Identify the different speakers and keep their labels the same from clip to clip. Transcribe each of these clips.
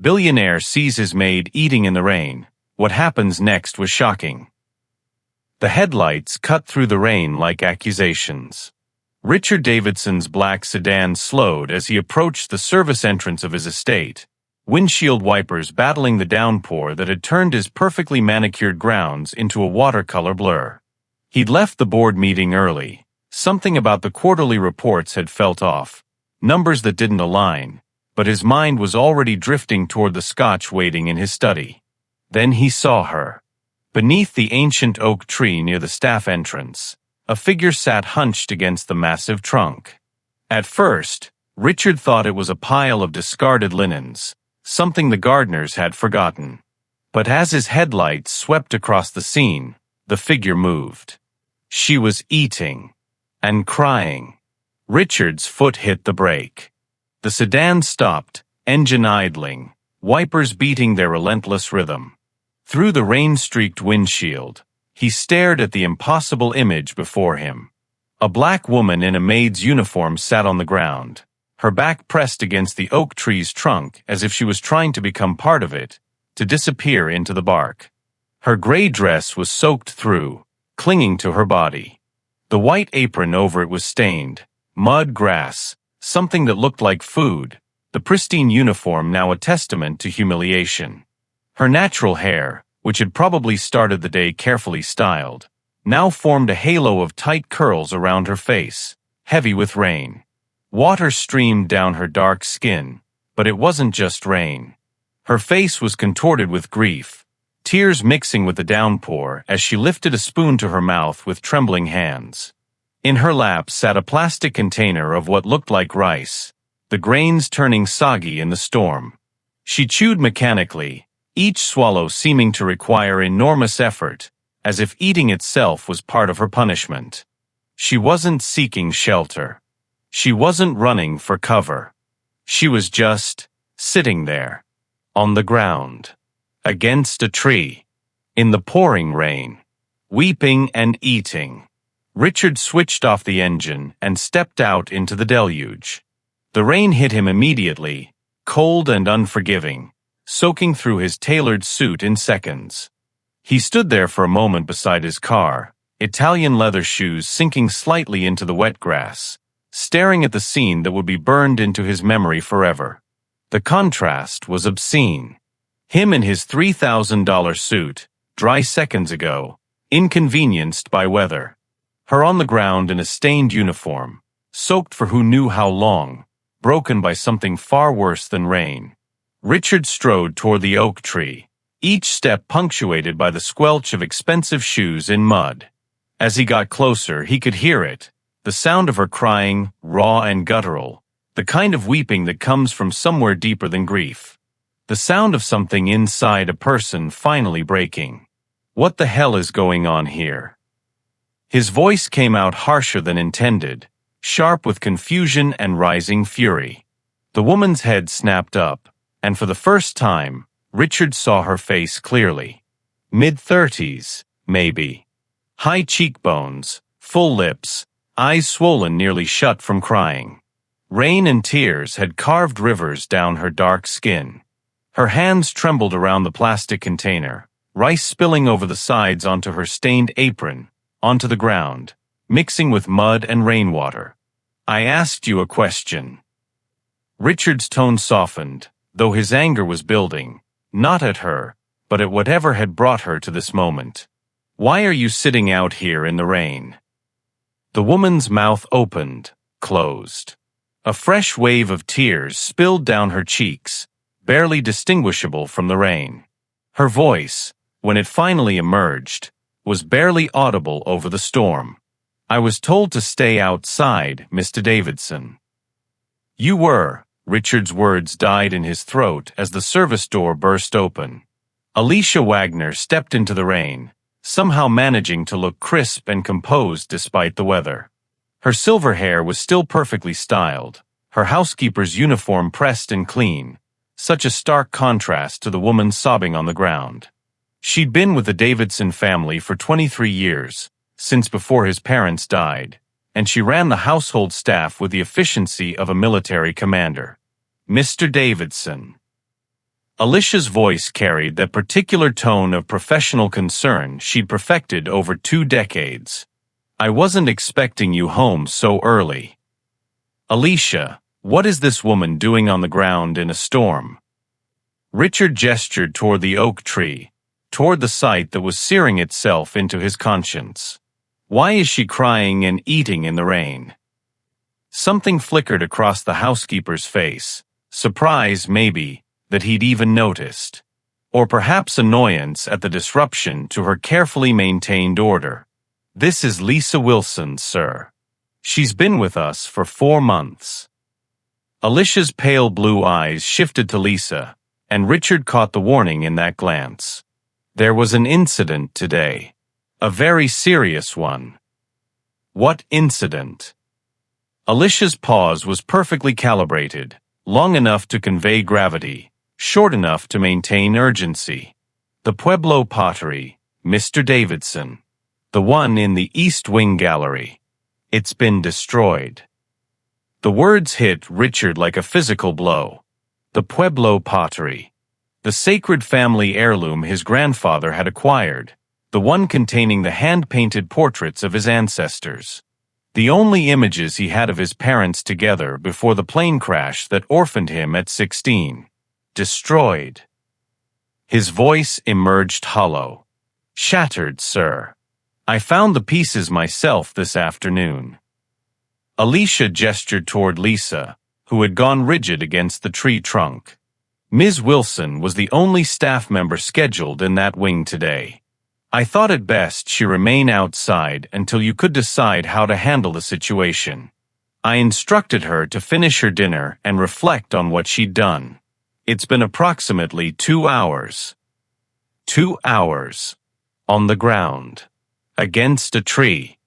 Speaker 1: Billionaire sees his maid eating in the rain. What happens next was shocking. The headlights cut through the rain like accusations. Richard Davidson's black sedan slowed as he approached the service entrance of his estate, windshield wipers battling the downpour that had turned his perfectly manicured grounds into a watercolor blur. He'd left the board meeting early. Something about the quarterly reports had felt off, numbers that didn't align, but his mind was already drifting toward the scotch waiting in his study. Then he saw her. Beneath the ancient oak tree near the staff entrance, a figure sat hunched against the massive trunk. At first, Richard thought it was a pile of discarded linens, something the gardeners had forgotten. But as his headlights swept across the scene, the figure moved. She was eating and crying. Richard's foot hit the brake. The sedan stopped, engine idling, wipers beating their relentless rhythm. Through the rain-streaked windshield, he stared at the impossible image before him. A black woman in a maid's uniform sat on the ground, her back pressed against the oak tree's trunk as if she was trying to become part of it, to disappear into the bark. Her gray dress was soaked through, clinging to her body. The white apron over it was stained, mud, grass, something that looked like food, the pristine uniform now a testament to humiliation. Her natural hair, which had probably started the day carefully styled, now formed a halo of tight curls around her face, heavy with rain. Water streamed down her dark skin, but it wasn't just rain. Her face was contorted with grief, tears mixing with the downpour as she lifted a spoon to her mouth with trembling hands. In her lap sat a plastic container of what looked like rice, the grains turning soggy in the storm. She chewed mechanically, each swallow seeming to require enormous effort, as if eating itself was part of her punishment. She wasn't seeking shelter. She wasn't running for cover. She was just sitting there, on the ground, against a tree, in the pouring rain, weeping and eating. Richard switched off the engine and stepped out into the deluge. The rain hit him immediately, cold and unforgiving, soaking through his tailored suit in seconds. He stood there for a moment beside his car, Italian leather shoes sinking slightly into the wet grass, staring at the scene that would be burned into his memory forever. The contrast was obscene. Him in his $3,000 suit, dry seconds ago, inconvenienced by weather. Her on the ground in a stained uniform, soaked for who knew how long, broken by something far worse than rain. Richard strode toward the oak tree, each step punctuated by the squelch of expensive shoes in mud. As he got closer, he could hear it, the sound of her crying, raw and guttural, the kind of weeping that comes from somewhere deeper than grief. The sound of something inside a person finally breaking. What the hell is going on here? His voice came out harsher than intended, sharp with confusion and rising fury. The woman's head snapped up, and for the first time, Richard saw her face clearly. Mid-30s, maybe. High cheekbones, full lips, eyes swollen nearly shut from crying. Rain and tears had carved rivers down her dark skin. Her hands trembled around the plastic container, rice spilling over the sides onto her stained apron, onto the ground, mixing with mud and rainwater. "I asked you a question." Richard's tone softened, though his anger was building, not at her, but at whatever had brought her to this moment. "Why are you sitting out here in the rain?" The woman's mouth opened, closed. A fresh wave of tears spilled down her cheeks, barely distinguishable from the rain. Her voice, when it finally emerged, was barely audible over the storm. "I was told to stay outside, Mr. Davidson." "You were." Richard's words died in his throat as the service door burst open. Alicia Wagner stepped into the rain, somehow managing to look crisp and composed despite the weather. Her silver hair was still perfectly styled, her housekeeper's uniform pressed and clean, such a stark contrast to the woman sobbing on the ground. She'd been with the Davidson family for 23 years, since before his parents died, and she ran the household staff with the efficiency of a military commander. "Mr. Davidson." Alicia's voice carried that particular tone of professional concern she'd perfected over 2 decades. I wasn't expecting you home so early. Alicia, what is this woman doing on the ground in a storm? Richard gestured toward the oak tree, toward the sight that was searing itself into his conscience. Why is she crying and eating in the rain? Something flickered across the housekeeper's face, surprise maybe, that he'd even noticed. Or perhaps annoyance at the disruption to her carefully maintained order. This is Lisa Wilson, sir. She's been with us for 4 months. Alicia's pale blue eyes shifted to Lisa, and Richard caught the warning in that glance. There was an incident today. A very serious one. What incident? Alicia's pause was perfectly calibrated, long enough to convey gravity, short enough to maintain urgency. The Pueblo pottery, Mr. Davidson. The one in the East Wing Gallery. It's been destroyed. The words hit Richard like a physical blow. The Pueblo pottery. The sacred family heirloom his grandfather had acquired, the one containing the hand-painted portraits of his ancestors. The only images he had of his parents together before the plane crash that orphaned him at 16. Destroyed. His voice emerged hollow. Shattered, sir. I found the pieces myself this afternoon. Alicia gestured toward Lisa, who had gone rigid against the tree trunk. Ms. Wilson was the only staff member scheduled in that wing today. I thought it best she remain outside until you could decide how to handle the situation. I instructed her to finish her dinner and reflect on what she'd done. It's been approximately 2 hours. 2 hours. On the ground. Against a tree.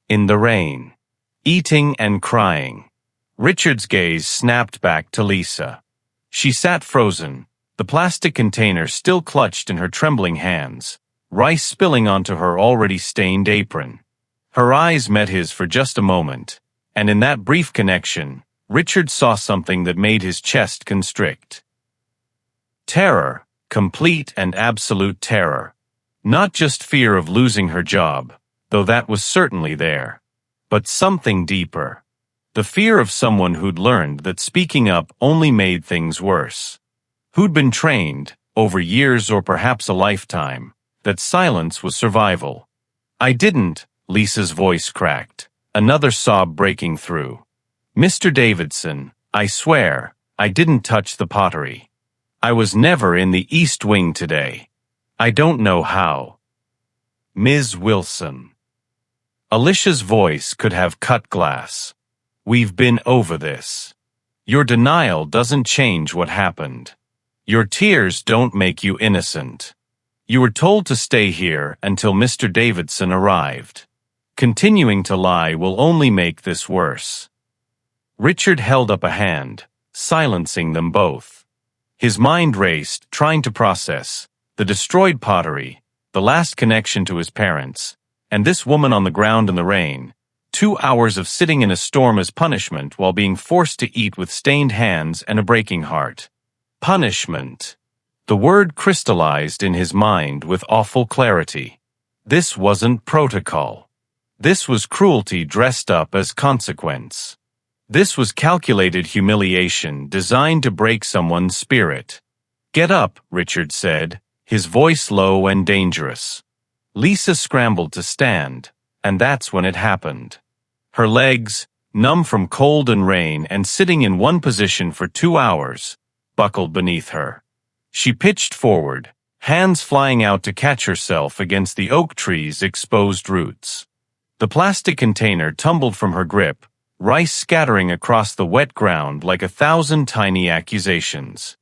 Speaker 1: In the rain. Eating and crying. Richard's gaze snapped back to Lisa. She sat frozen, the plastic container still clutched in her trembling hands, rice spilling onto her already stained apron. Her eyes met his for just a moment, and in that brief connection, Richard saw something that made his chest constrict. Terror, complete and absolute terror. Not just fear of losing her job, though that was certainly there. But something deeper. The fear of someone who'd learned that speaking up only made things worse. Who'd been trained, over years or perhaps a lifetime, that silence was survival. I didn't, Lisa's voice cracked, another sob breaking through. Mr. Davidson, I swear, I didn't touch the pottery. I was never in the East Wing today. I don't know how. Ms. Wilson. Alicia's voice could have cut glass. We've been over this. Your denial doesn't change what happened. Your tears don't make you innocent. You were told to stay here until Mr. Davidson arrived. Continuing to lie will only make this worse. Richard held up a hand, silencing them both. His mind raced, trying to process the destroyed pottery, the last connection to his parents, and this woman on the ground in the rain, 2 hours of sitting in a storm as punishment while being forced to eat with stained hands and a breaking heart. Punishment. The word crystallized in his mind with awful clarity. This wasn't protocol. This was cruelty dressed up as consequence. This was calculated humiliation designed to break someone's spirit. Get up, Richard said, his voice low and dangerous. Lisa scrambled to stand, and that's when it happened. Her legs, numb from cold and rain and sitting in one position for 2 hours, buckled beneath her. She pitched forward, hands flying out to catch herself against the oak tree's exposed roots. The plastic container tumbled from her grip, rice scattering across the wet ground like 1,000 tiny accusations.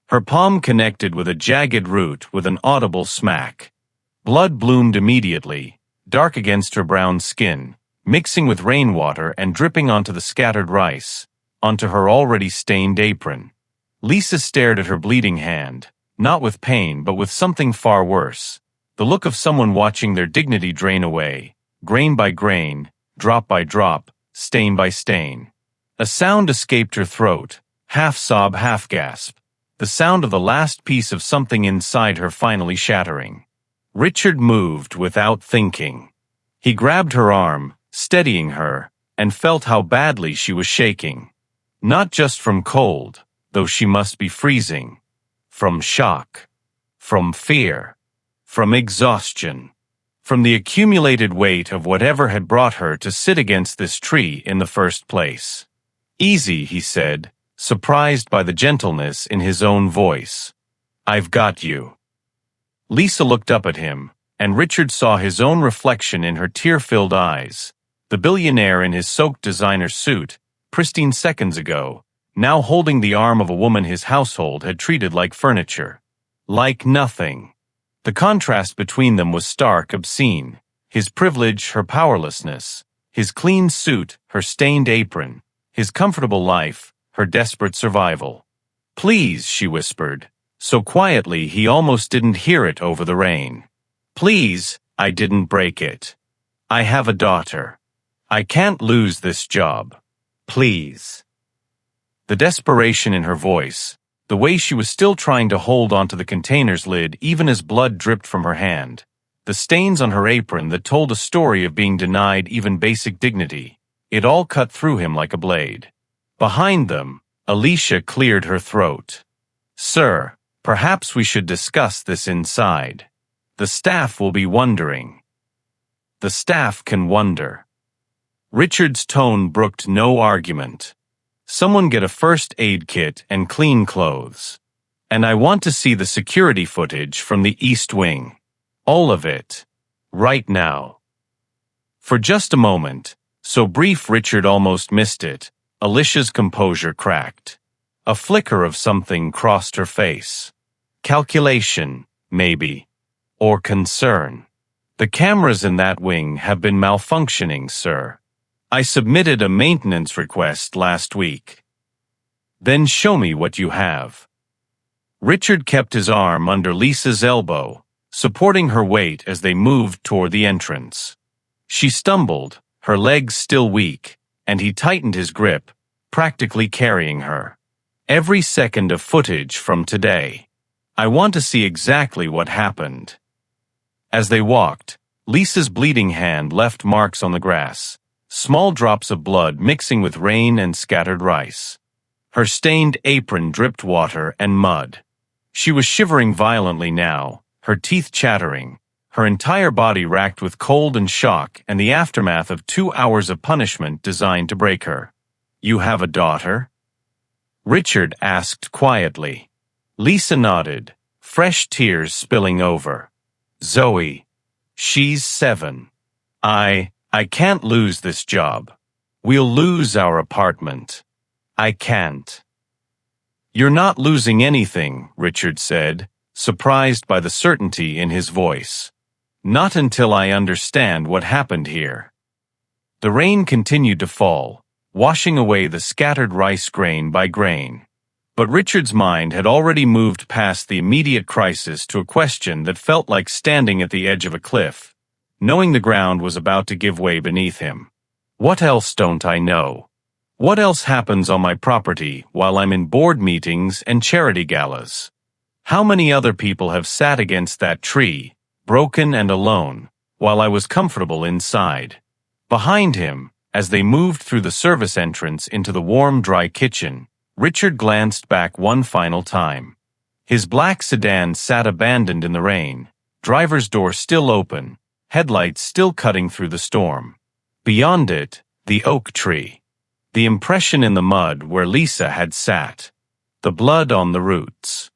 Speaker 1: Her palm connected with a jagged root with an audible smack. Blood bloomed immediately, dark against her brown skin, mixing with rainwater and dripping onto the scattered rice, onto her already stained apron. Lisa stared at her bleeding hand, not with pain but with something far worse, the look of someone watching their dignity drain away, grain by grain, drop by drop, stain by stain. A sound escaped her throat, half sob, half gasp. the sound of the last piece of something inside her finally shattering. Richard moved without thinking. He grabbed her arm, steadying her, and felt how badly she was shaking. Not just from cold, though she must be freezing. From shock. From fear. From exhaustion. From the accumulated weight of whatever had brought her to sit against this tree in the first place. "Easy," he said, surprised by the gentleness in his own voice. "I've got you." Lisa looked up at him, and Richard saw his own reflection in her tear-filled eyes. The billionaire in his soaked designer suit, pristine seconds ago, now holding the arm of a woman his household had treated like furniture. Like nothing. The contrast between them was stark, obscene. His privilege, her powerlessness. His clean suit, her stained apron. His comfortable life, her desperate survival. "Please," she whispered, so quietly he almost didn't hear it over the rain. "Please, I didn't break it. I have a daughter. I can't lose this job. Please." The desperation in her voice, the way she was still trying to hold onto the container's lid even as blood dripped from her hand, the stains on her apron that told a story of being denied even basic dignity, it all cut through him like a blade. Behind them, Alicia cleared her throat. "Sir, perhaps we should discuss this inside. The staff will be wondering." "The staff can wonder." Richard's tone brooked no argument. "Someone get a first aid kit and clean clothes. And I want to see the security footage from the East Wing. All of it. Right now." For just a moment, so brief Richard almost missed it, Alicia's composure cracked. A flicker of something crossed her face. Calculation, maybe. Or concern. "The cameras in that wing have been malfunctioning, sir. I submitted a maintenance request last week." "Then show me what you have." Richard kept his arm under Lisa's elbow, supporting her weight as they moved toward the entrance. She stumbled, her legs still weak, and he tightened his grip, practically carrying her. "Every second of footage from today. I want to see exactly what happened." As they walked, Lisa's bleeding hand left marks on the grass, small drops of blood mixing with rain and scattered rice. Her stained apron dripped water and mud. She was shivering violently now, her teeth chattering, her entire body racked with cold and shock and the aftermath of 2 hours of punishment designed to break her. "You have a daughter?" Richard asked quietly. Lisa nodded, fresh tears spilling over. "Zoe. She's 7. I can't lose this job. We'll lose our apartment. I can't." "You're not losing anything," Richard said, surprised by the certainty in his voice. "Not until I understand what happened here." The rain continued to fall, washing away the scattered rice grain by grain. But Richard's mind had already moved past the immediate crisis to a question that felt like standing at the edge of a cliff, knowing the ground was about to give way beneath him. What else don't I know? What else happens on my property while I'm in board meetings and charity galas? How many other people have sat against that tree, broken and alone, while I was comfortable inside? Behind him, as they moved through the service entrance into the warm, dry kitchen, Richard glanced back one final time. His black sedan sat abandoned in the rain, driver's door still open, headlights still cutting through the storm. Beyond it, the oak tree. The impression in the mud where Lisa had sat. The blood on the roots.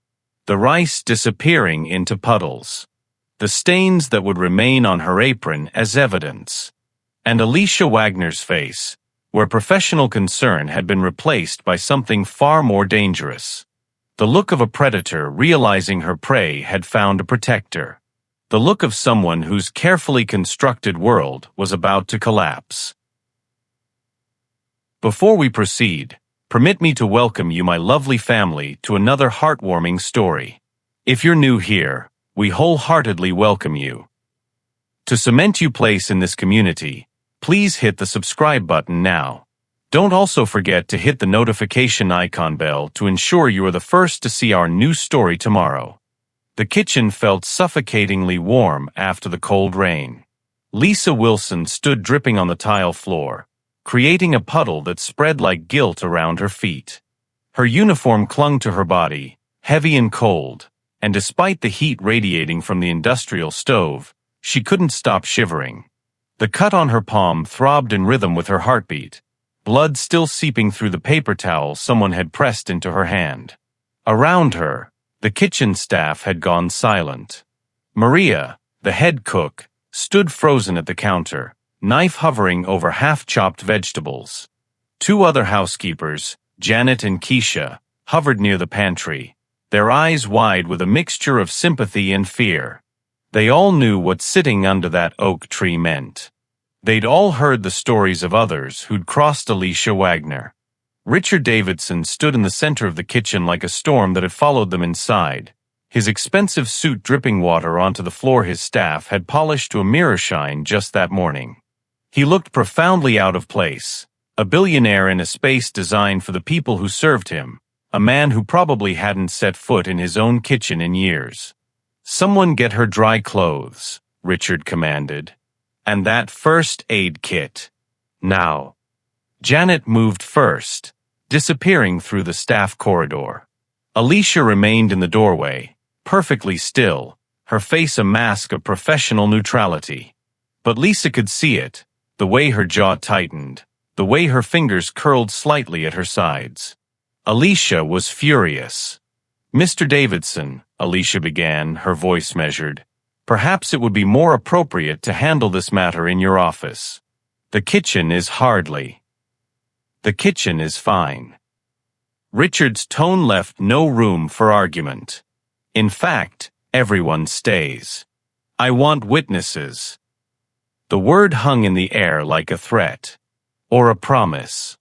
Speaker 1: The rice disappearing into puddles. The stains that would remain on her apron as evidence. And Alicia Wagner's face, where professional concern had been replaced by something far more dangerous. The look of a predator realizing her prey had found a protector. The look of someone whose carefully constructed world was about to collapse. Before we proceed, permit me to welcome you, my lovely family, to another heartwarming story. If you're new here, we wholeheartedly welcome you. To cement your place in this community, please hit the subscribe button now. Don't also forget to hit the notification icon bell to ensure you are the first to see our new story tomorrow. The kitchen felt suffocatingly warm after the cold rain. Lisa Wilson stood dripping on the tile floor, creating a puddle that spread like guilt around her feet. Her uniform clung to her body, heavy and cold, and despite the heat radiating from the industrial stove, she couldn't stop shivering. The cut on her palm throbbed in rhythm with her heartbeat, blood still seeping through the paper towel someone had pressed into her hand. Around her, the kitchen staff had gone silent. Maria, the head cook, stood frozen at the counter, knife hovering over half-chopped vegetables. Two other housekeepers, Janet and Keisha, hovered near the pantry, their eyes wide with a mixture of sympathy and fear. They all knew what sitting under that oak tree meant. They'd all heard the stories of others who'd crossed Alicia Wagner. Richard Davidson stood in the center of the kitchen like a storm that had followed them inside, his expensive suit dripping water onto the floor his staff had polished to a mirror shine just that morning. He looked profoundly out of place, a billionaire in a space designed for the people who served him, a man who probably hadn't set foot in his own kitchen in years. "Someone get her dry clothes," Richard commanded. "And that first aid kit. Now." Janet moved first, disappearing through the staff corridor. Alicia remained in the doorway, perfectly still, her face a mask of professional neutrality. But Lisa could see it, the way her jaw tightened, the way her fingers curled slightly at her sides. Alicia was furious. "Mr. Davidson," Alicia began, her voice measured, "perhaps it would be more appropriate to handle this matter in your office. The kitchen is hardly. The kitchen is fine." Richard's tone left no room for argument. "In fact, everyone stays. I want witnesses." The word hung in the air like a threat. Or a promise.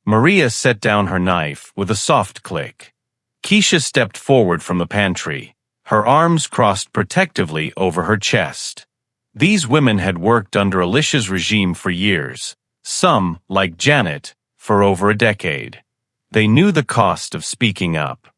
Speaker 1: Maria set down her knife with a soft click. Keisha stepped forward from the pantry, her arms crossed protectively over her chest. These women had worked under Alicia's regime for years, some, like Janet, for over a decade. They knew the cost of speaking up.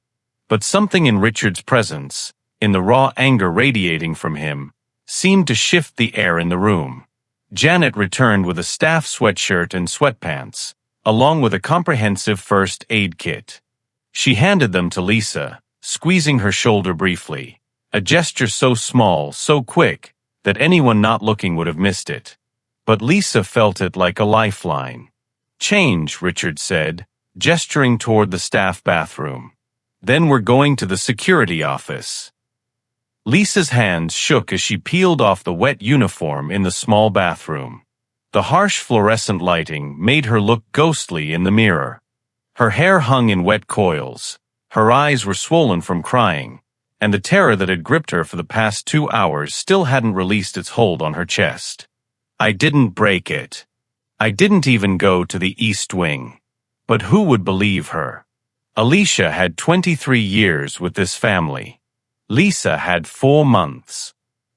Speaker 1: But something in Richard's presence, in the raw anger radiating from him, seemed to shift the air in the room. Janet returned with a staff sweatshirt and sweatpants, along with a comprehensive first aid kit. She handed them to Lisa, squeezing her shoulder briefly, a gesture so small, so quick, that anyone not looking would have missed it. But Lisa felt it like a lifeline. "Change," Richard said, gesturing toward the staff bathroom. "Then we're going to the security office." Lisa's hands shook as she peeled off the wet uniform in the small bathroom. The harsh fluorescent lighting made her look ghostly in the mirror. Her hair hung in wet coils, her eyes were swollen from crying, and the terror that had gripped her for the past 2 hours still hadn't released its hold on her chest. "I didn't break it. I didn't even go to the East Wing." But who would believe her? Alicia had 23 years with this family. Lisa had 4 months.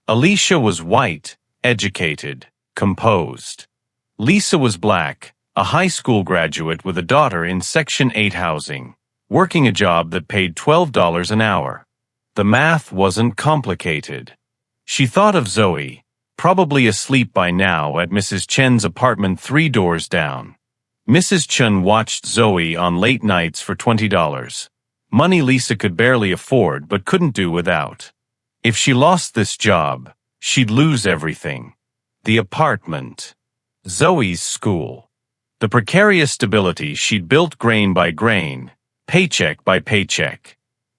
Speaker 1: Alicia was white, educated, composed. Lisa was black, a high school graduate with a daughter in Section 8 housing, working a job that paid $12 an hour. The math wasn't complicated. She thought of Zoe, probably asleep by now at Mrs. Chen's apartment 3 doors down. Mrs. Chen watched Zoe on late nights for $20. Money Lisa could barely afford but couldn't do without. If she lost this job, she'd lose everything. The apartment. Zoe's school. The precarious stability she'd built grain by grain, paycheck by paycheck.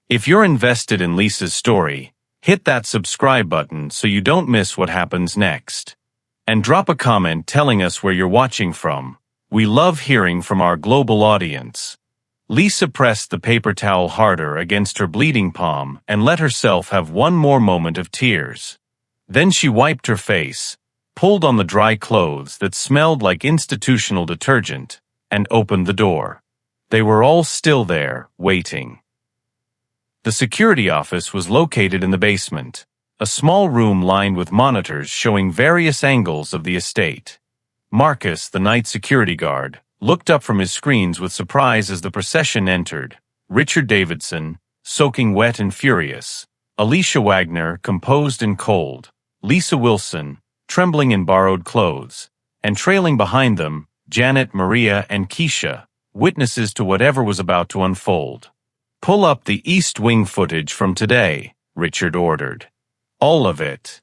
Speaker 1: If you're invested in Lisa's story, hit that subscribe button so you don't miss what happens next. And drop a comment telling us where you're watching from. We love hearing from our global audience. Lisa pressed the paper towel harder against her bleeding palm and let herself have one more moment of tears. Then she wiped her face, pulled on the dry clothes that smelled like institutional detergent, and opened the door. They were all still there, waiting. The security office was located in the basement, a small room lined with monitors showing various angles of the estate. Marcus, the night security guard, looked up from his screens with surprise as the procession entered. Richard Davidson, soaking wet and furious. Alicia Wagner, composed and cold. Lisa Wilson, trembling in borrowed clothes. And trailing behind them, Janet, Maria, and Keisha, witnesses to whatever was about to unfold. "Pull up the East Wing footage from today," Richard ordered. "All of it."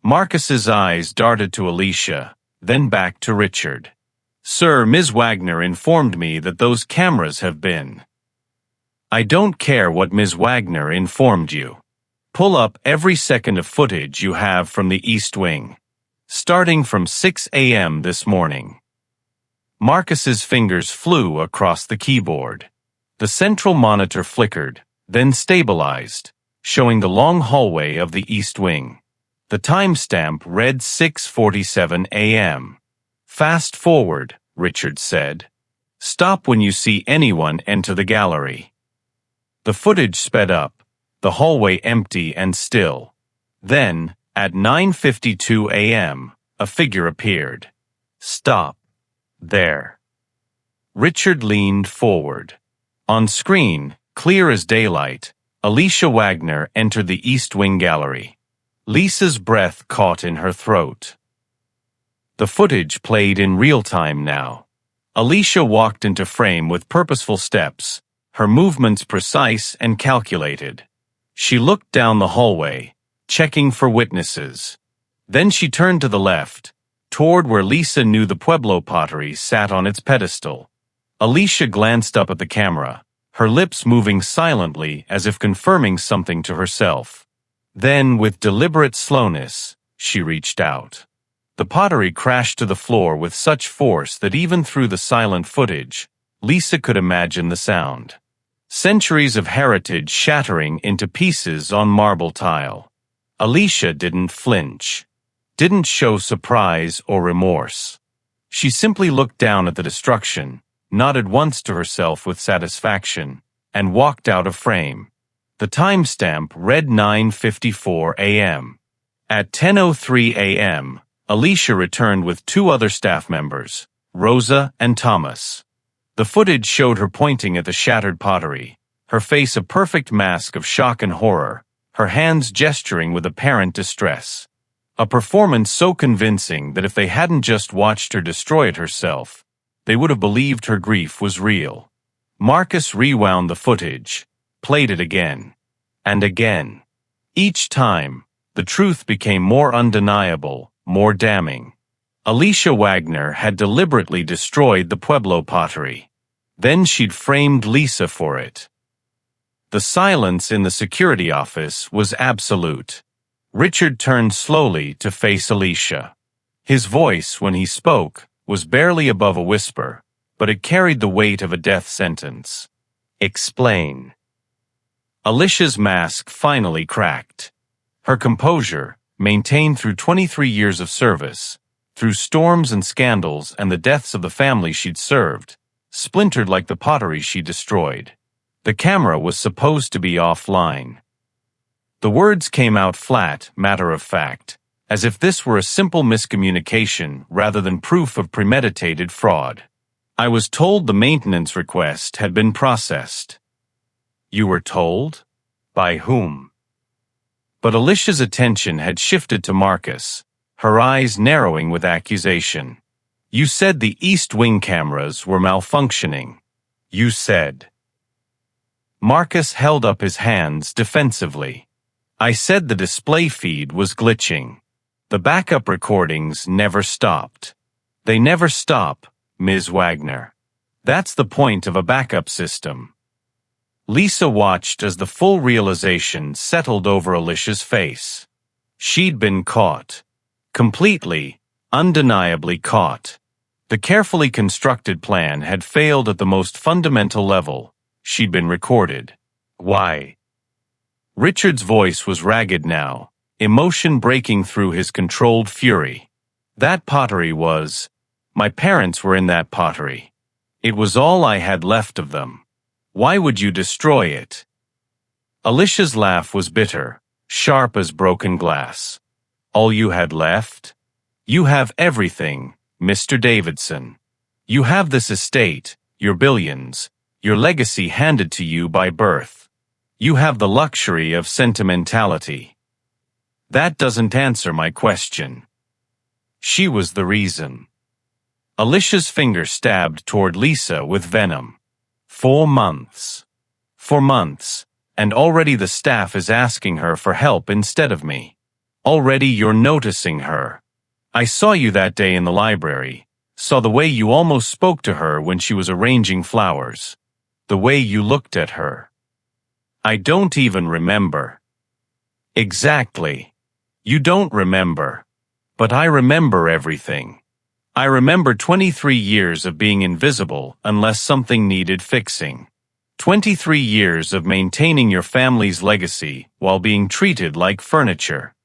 Speaker 1: Marcus's eyes darted to Alicia, then back to Richard. "Sir, Ms. Wagner informed me that those cameras have been—" "I don't care what Ms. Wagner informed you. Pull up every second of footage you have from the East Wing, starting from 6 a.m. this morning." Marcus's fingers flew across the keyboard. The central monitor flickered, then stabilized, showing the long hallway of the East Wing. The timestamp read 6:47 a.m. "Fast forward," Richard said. "Stop when you see anyone enter the gallery." The footage sped up, the hallway empty and still. Then, at 9:52 a.m., a figure appeared. "Stop. There." Richard leaned forward. On screen, clear as daylight, Alicia Wagner entered the East Wing gallery. Lisa's breath caught in her throat. The footage played in real time now. Alicia walked into frame with purposeful steps, her movements precise and calculated. She looked down the hallway, checking for witnesses. Then she turned to the left, toward where Lisa knew the Pueblo pottery sat on its pedestal. Alicia glanced up at the camera, her lips moving silently as if confirming something to herself. Then, with deliberate slowness, she reached out. The pottery crashed to the floor with such force that even through the silent footage, Lisa could imagine the sound. Centuries of heritage shattering into pieces on marble tile. Alicia didn't flinch, didn't show surprise or remorse. She simply looked down at the destruction, nodded once to herself with satisfaction, and walked out of frame. The timestamp read 9:54 a.m. At 10:03 a.m., Alicia returned with two other staff members, Rosa and Thomas. The footage showed her pointing at the shattered pottery, her face a perfect mask of shock and horror, her hands gesturing with apparent distress. A performance so convincing that if they hadn't just watched her destroy it herself, they would have believed her grief was real. Marcus rewound the footage, played it again, and again. Each time, the truth became more undeniable, more damning. Alicia Wagner had deliberately destroyed the Pueblo pottery. Then she'd framed Lisa for it. The silence in the security office was absolute. Richard turned slowly to face Alicia. His voice, when he spoke, was barely above a whisper, but it carried the weight of a death sentence. "Explain." Alicia's mask finally cracked. Her composure, maintained through 23 years of service, through storms and scandals and the deaths of the family she'd served, splintered like the pottery she destroyed. The camera was supposed to be offline. The words came out flat, matter-of-fact, as if this were a simple miscommunication rather than proof of premeditated fraud. "I was told the maintenance request had been processed." "You were told? By whom?" But Alicia's attention had shifted to Marcus, her eyes narrowing with accusation. "You said the East Wing cameras were malfunctioning. You said." Marcus held up his hands defensively. "I said the display feed was glitching. The backup recordings never stopped. They never stop, Ms. Wagner. That's the point of a backup system." Lisa watched as the full realization settled over Alicia's face. She'd been caught. Completely, undeniably caught. The carefully constructed plan had failed at the most fundamental level. She'd been recorded. Why? Richard's voice was ragged now, emotion breaking through his controlled fury. "That pottery was— my parents were in that pottery. It was all I had left of them. Why would you destroy it?" Alicia's laugh was bitter, sharp as broken glass. "All you had left? You have everything, Mr. Davidson. You have this estate, your billions, your legacy handed to you by birth. You have the luxury of sentimentality. That doesn't answer my question. She was the reason. Alicia's finger stabbed toward Lisa with venom. 4 months. 4 months, and already the staff is asking her for help instead of me. Already you're noticing her. I saw you that day in the library, saw the way you almost spoke to her when she was arranging flowers. The way you looked at her. I don't even remember. Exactly. You don't remember. But I remember everything. I remember 23 years of being invisible unless something needed fixing. 23 years of maintaining your family's legacy while being treated like furniture.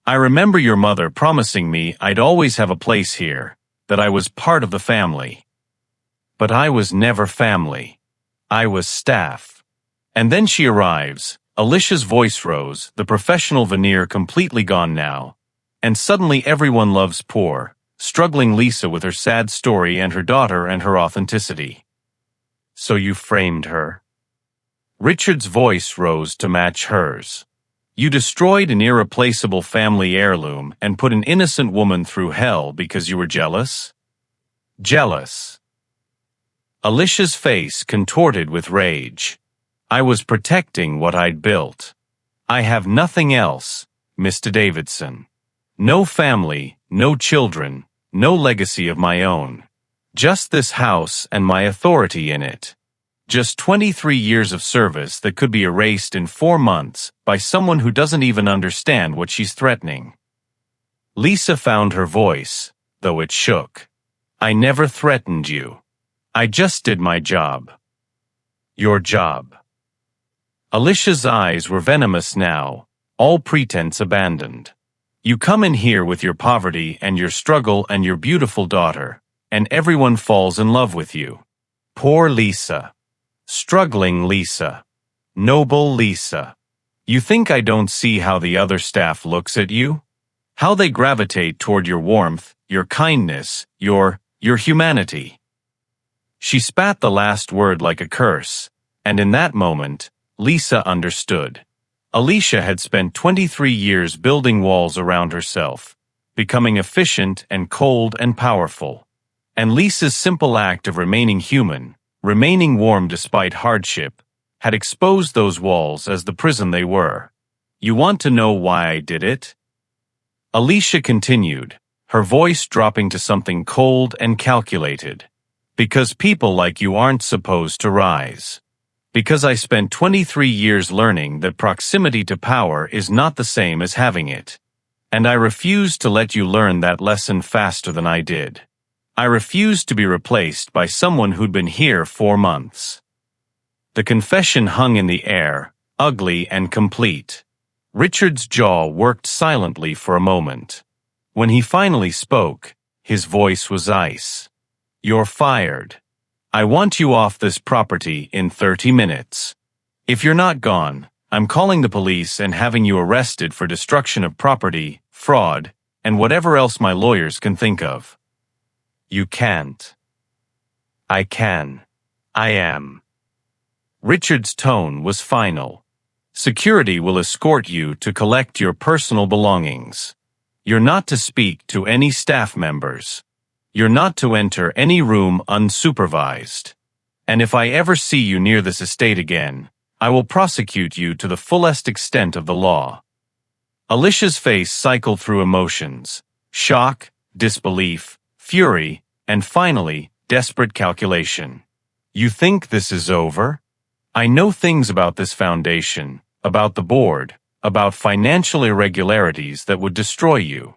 Speaker 1: I remember your mother promising me I'd always have a place here, that I was part of the family. But I was never family. I was staff. And then she arrives, Alicia's voice rose, the professional veneer completely gone now. And suddenly everyone loves poor, struggling Lisa with her sad story and her daughter and her authenticity. So you framed her? Richard's voice rose to match hers. You destroyed an irreplaceable family heirloom and put an innocent woman through hell because you were jealous? Jealous. Alicia's face contorted with rage. I was protecting what I'd built. I have nothing else, Mr. Davidson. No family, no children, no legacy of my own. Just this house and my authority in it. Just 23 years of service that could be erased in 4 months by someone who doesn't even understand what she's threatening. Lisa found her voice, though it shook. I never threatened you. I just did my job. Your job. Alicia's eyes were venomous now, all pretense abandoned. You come in here with your poverty and your struggle and your beautiful daughter, and everyone falls in love with you. Poor Lisa. Struggling Lisa. Noble Lisa. You think I don't see how the other staff looks at you? How they gravitate toward your warmth, your kindness, your humanity. She spat the last word like a curse, and in that moment, Lisa understood. Alicia had spent 23 years building walls around herself, becoming efficient and cold and powerful. And Lisa's simple act of remaining human, remaining warm despite hardship, had exposed those walls as the prison they were. You want to know why I did it? Alicia continued, her voice dropping to something cold and calculated. Because people like you aren't supposed to rise. Because I spent 23 years learning that proximity to power is not the same as having it. And I refused to let you learn that lesson faster than I did. I refused to be replaced by someone who'd been here 4 months. The confession hung in the air, ugly and complete. Richard's jaw worked silently for a moment. When he finally spoke, his voice was ice. You're fired. I want you off this property in 30 minutes. If you're not gone, I'm calling the police and having you arrested for destruction of property, fraud, and whatever else my lawyers can think of. You can't. I can. I am. Richard's tone was final. Security will escort you to collect your personal belongings. You're not to speak to any staff members. You're not to enter any room unsupervised. And if I ever see you near this estate again, I will prosecute you to the fullest extent of the law. Alicia's face cycled through emotions, shock, disbelief, fury, and finally, desperate calculation. You think this is over? I know things about this foundation, about the board, about financial irregularities that would destroy you.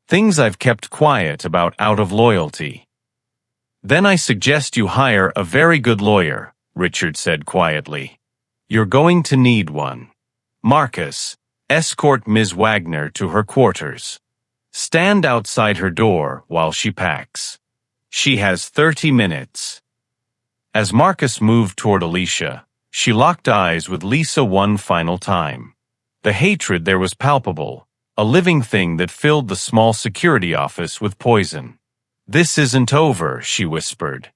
Speaker 1: Things I've kept quiet about out of loyalty. Then I suggest you hire a very good lawyer, Richard said quietly. You're going to need one. Marcus, escort Ms. Wagner to her quarters. Stand outside her door while she packs. She has 30 minutes. As Marcus moved toward Alicia, she locked eyes with Lisa one final time. The hatred there was palpable. A living thing that filled the small security office with poison. This isn't over, she whispered.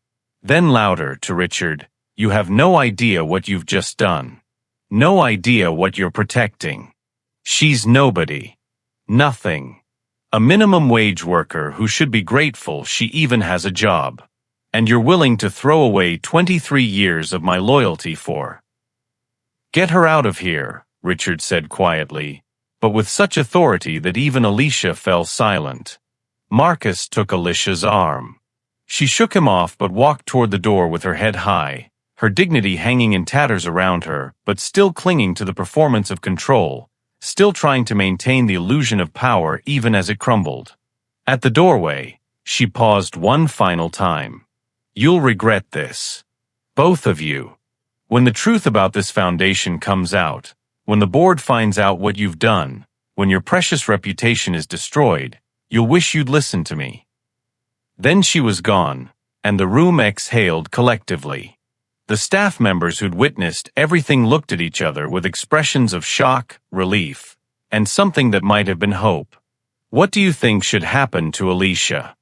Speaker 1: Then louder to Richard, "You have no idea what you've just done. No idea what you're protecting. She's nobody. Nothing. A minimum wage worker who should be grateful she even has a job. And you're willing to throw away 23 years of my loyalty for." "Get her out of here," Richard said quietly, but with such authority that even Alicia fell silent. Marcus took Alicia's arm. She shook him off but walked toward the door with her head high, her dignity hanging in tatters around her, but still clinging to the performance of control, still trying to maintain the illusion of power even as it crumbled. At the doorway, she paused one final time. "You'll regret this. Both of you. When the truth about this foundation comes out, when the board finds out what you've done, when your precious reputation is destroyed, you'll wish you'd listened to me." Then she was gone, and the room exhaled collectively. The staff members who'd witnessed everything looked at each other with expressions of shock, relief, and something that might have been hope. What do you think should happen to Alicia?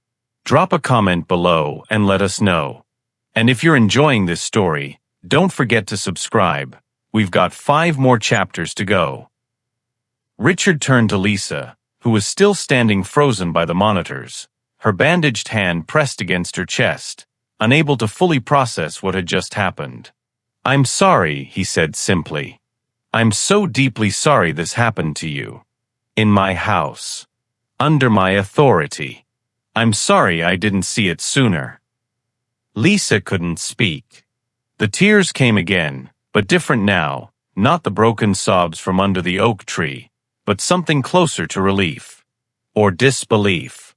Speaker 1: Drop a comment below and let us know. And if you're enjoying this story, don't forget to subscribe. We've got 5 more chapters to go. Richard turned to Lisa, who was still standing frozen by the monitors, her bandaged hand pressed against her chest, unable to fully process what had just happened. "I'm sorry," he said simply. "I'm so deeply sorry this happened to you. In my house. Under my authority. I'm sorry I didn't see it sooner." Lisa couldn't speak. The tears came again, but different now, not the broken sobs from under the oak tree, but something closer to relief. Or disbelief.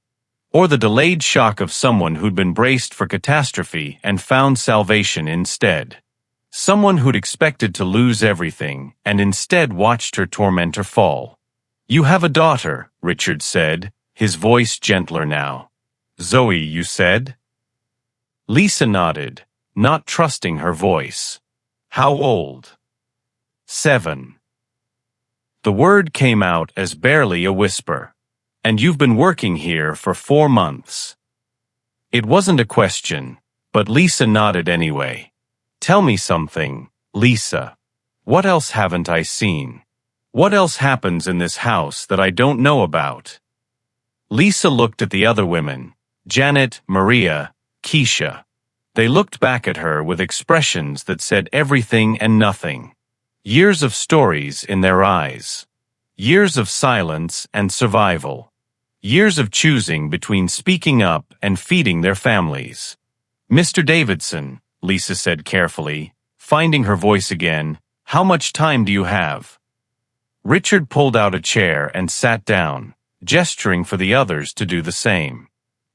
Speaker 1: Or the delayed shock of someone who'd been braced for catastrophe and found salvation instead. Someone who'd expected to lose everything and instead watched her tormentor fall. "You have a daughter," Richard said, his voice gentler now. "Zoe, you said?" Lisa nodded, not trusting her voice. "How old?" 7. The word came out as barely a whisper. "And you've been working here for 4 months." It wasn't a question, but Lisa nodded anyway. "Tell me something, Lisa. What else haven't I seen? What else happens in this house that I don't know about?" Lisa looked at the other women, Janet, Maria, Keisha. They looked back at her with expressions that said everything and nothing. Years of stories in their eyes. Years of silence and survival. Years of choosing between speaking up and feeding their families. "Mr. Davidson," Lisa said carefully, finding her voice again, "how much time do you have?" Richard pulled out a chair and sat down, gesturing for the others to do the same.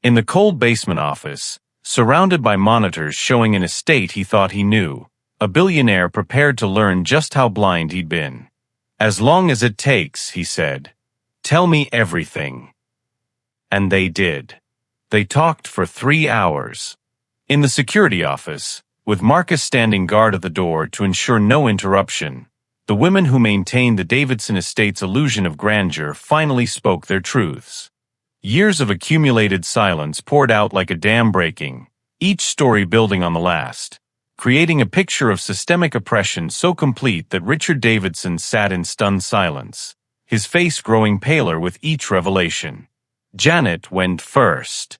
Speaker 1: In the cold basement office, surrounded by monitors showing an estate he thought he knew, a billionaire prepared to learn just how blind he'd been. "As long as it takes," he said. "Tell me everything." And they did. They talked for 3 hours. In the security office, with Marcus standing guard at the door to ensure no interruption, the women who maintained the Davidson estate's illusion of grandeur finally spoke their truths. Years of accumulated silence poured out like a dam breaking, each story building on the last, creating a picture of systemic oppression so complete that Richard Davidson sat in stunned silence, his face growing paler with each revelation. Janet went first.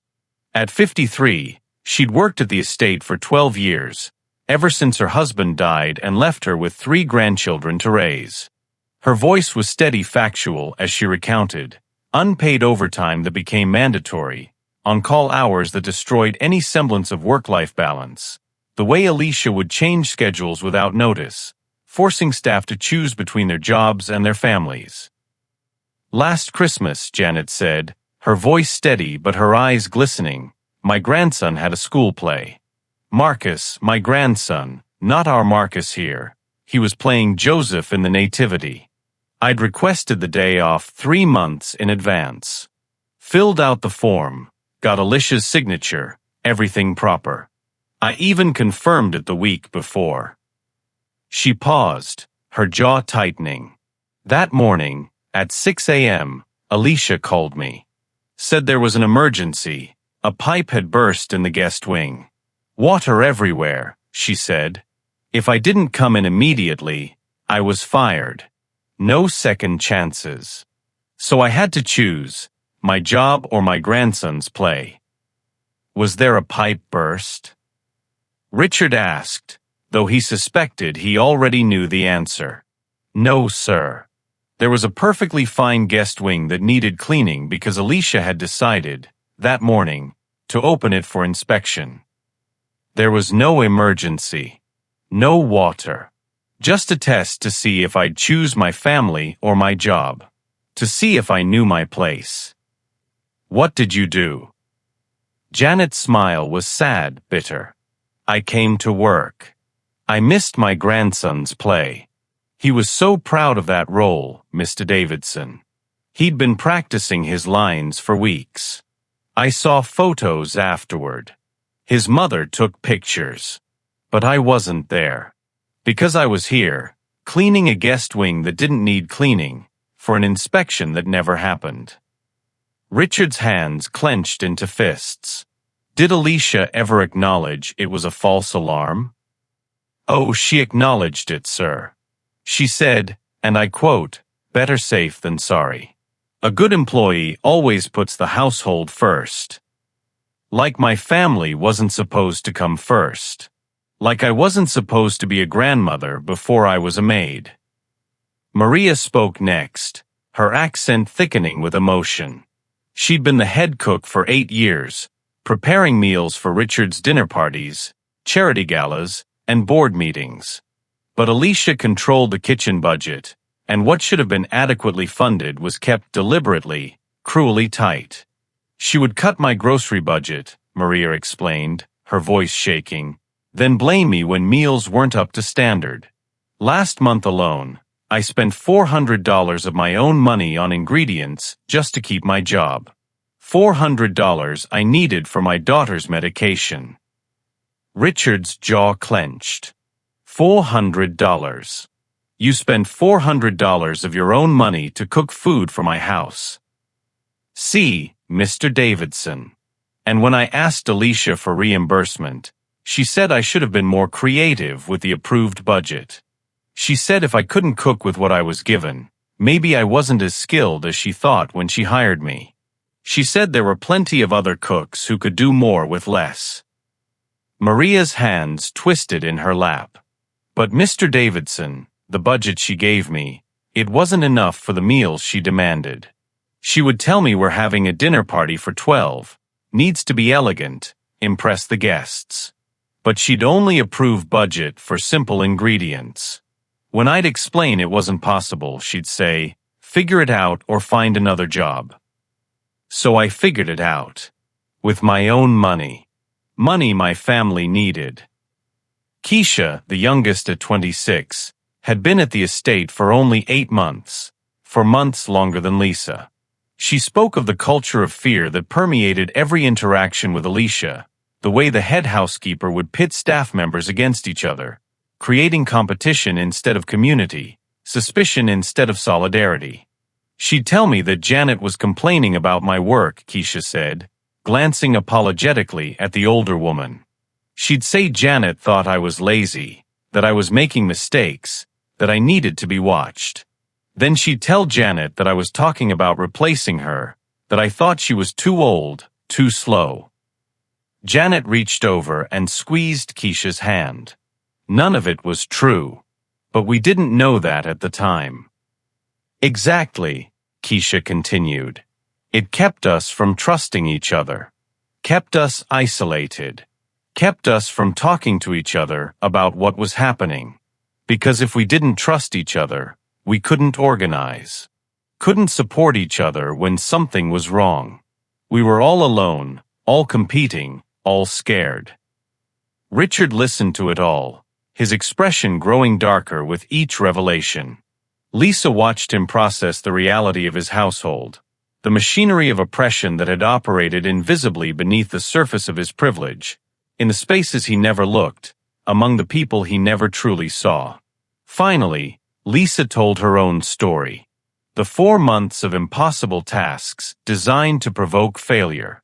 Speaker 1: At 53, she'd worked at the estate for 12 years, ever since her husband died and left her with 3 grandchildren to raise. Her voice was steady, factual as she recounted, unpaid overtime that became mandatory, on-call hours that destroyed any semblance of work-life balance, the way Alicia would change schedules without notice, forcing staff to choose between their jobs and their families. "Last Christmas," Janet said, her voice steady but her eyes glistening, "my grandson had a school play. Marcus, my grandson, not our Marcus here. He was playing Joseph in the Nativity. I'd requested the day off 3 months in advance. Filled out the form, got Alicia's signature, everything proper. I even confirmed it the week before." She paused, her jaw tightening. "That morning, at 6 a.m., Alicia called me. Said there was an emergency. A pipe had burst in the guest wing. Water everywhere, she said. If I didn't come in immediately, I was fired. No second chances. So I had to choose, my job or my grandson's play. Was there a pipe burst? Richard asked, though he suspected he already knew the answer. No, sir. There was a perfectly fine guest wing that needed cleaning because Alicia had decided, that morning, to open it for inspection. There was no emergency. No water. Just a test to see if I'd choose my family or my job. To see if I knew my place. What did you do? Janet's smile was sad, bitter. I came to work. I missed my grandson's play. He was so proud of that role, Mr. Davidson. He'd been practicing his lines for weeks. I saw photos afterward. His mother took pictures. But I wasn't there. Because I was here, cleaning a guest wing that didn't need cleaning, for an inspection that never happened. Richard's hands clenched into fists. Did Alicia ever acknowledge it was a false alarm? Oh, she acknowledged it, sir. She said, and I quote, better safe than sorry. A good employee always puts the household first. Like my family wasn't supposed to come first. Like I wasn't supposed to be a grandmother before I was a maid. Maria spoke next, her accent thickening with emotion. She'd been the head cook for 8 years, preparing meals for Richard's dinner parties, charity galas, and board meetings. But Alicia controlled the kitchen budget, and what should have been adequately funded was kept deliberately, cruelly tight. She would cut my grocery budget, Maria explained, her voice shaking, then blame me when meals weren't up to standard. Last month alone, I spent $400 of my own money on ingredients just to keep my job. $400 I needed for my daughter's medication. Richard's jaw clenched. $400. You spend $400 of your own money to cook food for my house. See, Mr. Davidson. And when I asked Alicia for reimbursement, she said I should have been more creative with the approved budget. She said if I couldn't cook with what I was given, maybe I wasn't as skilled as she thought when she hired me. She said there were plenty of other cooks who could do more with less. Maria's hands twisted in her lap. But Mr. Davidson, the budget she gave me, it wasn't enough for the meals she demanded. She would tell me we're having a dinner party for 12, needs to be elegant, impress the guests. But she'd only approve budget for simple ingredients. When I'd explain it wasn't possible, she'd say, figure it out or find another job. So I figured it out. With my own money. Money my family needed. Keisha, the youngest at 26, had been at the estate for only 8 months, for months longer than Lisa. She spoke of the culture of fear that permeated every interaction with Alicia, the way the head housekeeper would pit staff members against each other, creating competition instead of community, suspicion instead of solidarity. She'd tell me that Janet was complaining about my work, Keisha said, glancing apologetically at the older woman. She'd say Janet thought I was lazy, that I was making mistakes, that I needed to be watched. Then she'd tell Janet that I was talking about replacing her, that I thought she was too old, too slow. Janet reached over and squeezed Keisha's hand. None of it was true, but we didn't know that at the time. Exactly, Keisha continued. It kept us from trusting each other, kept us isolated, kept us from talking to each other about what was happening. Because if we didn't trust each other, we couldn't organize, couldn't support each other when something was wrong. We were all alone, all competing, all scared. Richard listened to it all, his expression growing darker with each revelation. Lisa watched him process the reality of his household, the machinery of oppression that had operated invisibly beneath the surface of his privilege, in the spaces he never looked, among the people he never truly saw. Finally, Lisa told her own story. The 4 months of impossible tasks designed to provoke failure.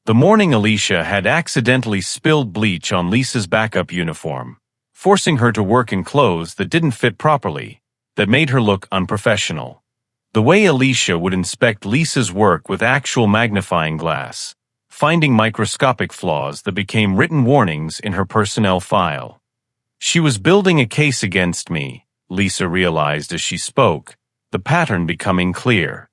Speaker 1: The morning Alicia had accidentally spilled bleach on Lisa's backup uniform, forcing her to work in clothes that didn't fit properly, that made her look unprofessional. The way Alicia would inspect Lisa's work with actual magnifying glass, finding microscopic flaws that became written warnings in her personnel file. She was building a case against me, Lisa realized as she spoke, the pattern becoming clear.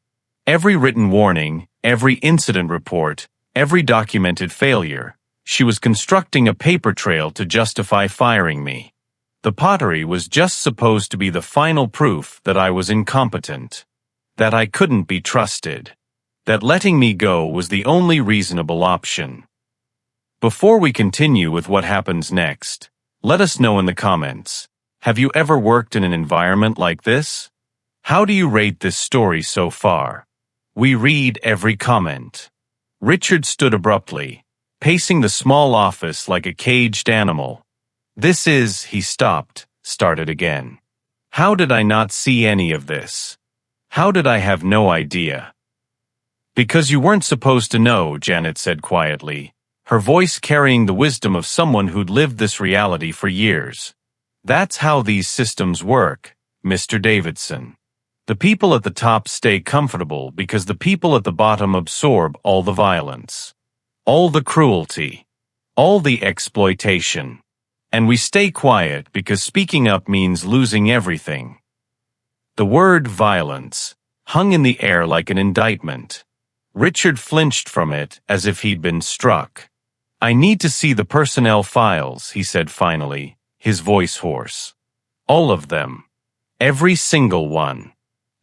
Speaker 1: Every written warning, every incident report, every documented failure, she was constructing a paper trail to justify firing me. The pottery was just supposed to be the final proof that I was incompetent, that I couldn't be trusted, that letting me go was the only reasonable option. Before we continue with what happens next, let us know in the comments, have you ever worked in an environment like this? How do you rate this story so far? We read every comment. Richard stood abruptly, pacing the small office like a caged animal. He stopped, started again. How did I not see any of this? How did I have no idea? Because you weren't supposed to know, Janet said quietly, her voice carrying the wisdom of someone who'd lived this reality for years. That's how these systems work, Mr. Davidson. The people at the top stay comfortable because the people at the bottom absorb all the violence, all the cruelty, all the exploitation. And we stay quiet because speaking up means losing everything. The word violence hung in the air like an indictment. Richard flinched from it as if he'd been struck. I need to see the personnel files, he said finally, his voice hoarse. All of them. Every single one.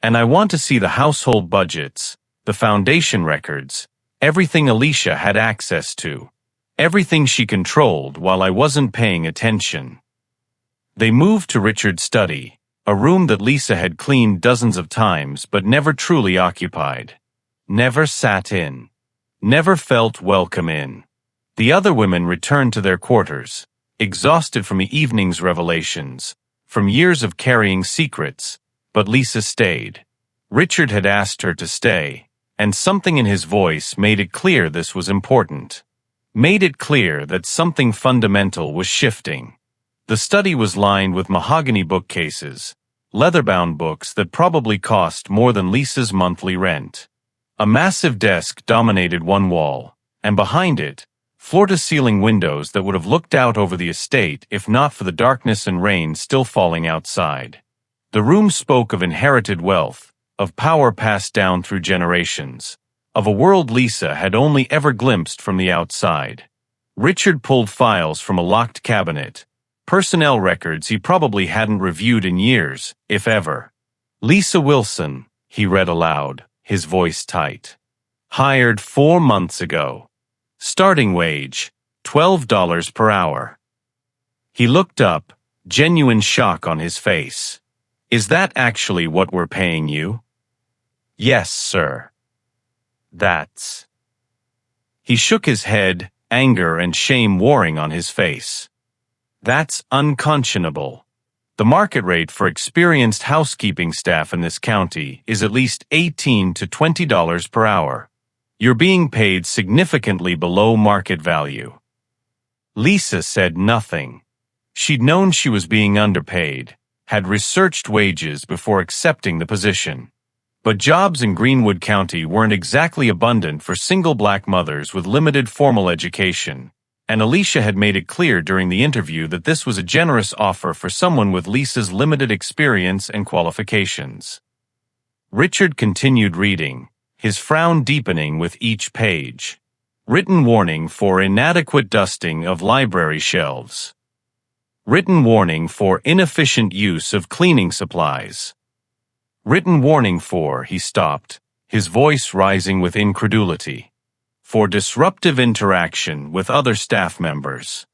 Speaker 1: And I want to see the household budgets, the foundation records, everything Alicia had access to, everything she controlled while I wasn't paying attention. They moved to Richard's study, a room that Lisa had cleaned dozens of times but never truly occupied. Never sat in. Never felt welcome in. The other women returned to their quarters, exhausted from the evening's revelations, from years of carrying secrets, but Lisa stayed. Richard had asked her to stay, and something in his voice made it clear this was important. Made it clear that something fundamental was shifting. The study was lined with mahogany bookcases, leather-bound books that probably cost more than Lisa's monthly rent. A massive desk dominated one wall, and behind it, floor-to-ceiling windows that would have looked out over the estate if not for the darkness and rain still falling outside. The room spoke of inherited wealth, of power passed down through generations, of a world Lisa had only ever glimpsed from the outside. Richard pulled files from a locked cabinet, personnel records he probably hadn't reviewed in years, if ever. Lisa Wilson, he read aloud, his voice tight. Hired 4 months ago. Starting wage, $12 per hour. He looked up, genuine shock on his face. Is that actually what we're paying you? Yes, sir. That's. He shook his head, anger and shame warring on his face. That's unconscionable. The market rate for experienced housekeeping staff in this county is at least $18 to $20 per hour. You're being paid significantly below market value. Lisa said nothing. She'd known she was being underpaid, had researched wages before accepting the position. But jobs in Greenwood County weren't exactly abundant for single black mothers with limited formal education, and Alicia had made it clear during the interview that this was a generous offer for someone with Lisa's limited experience and qualifications. Richard continued reading, his frown deepening with each page. Written warning for inadequate dusting of library shelves. Written warning for inefficient use of cleaning supplies. Written warning for, he stopped, his voice rising with incredulity. For disruptive interaction with other staff members.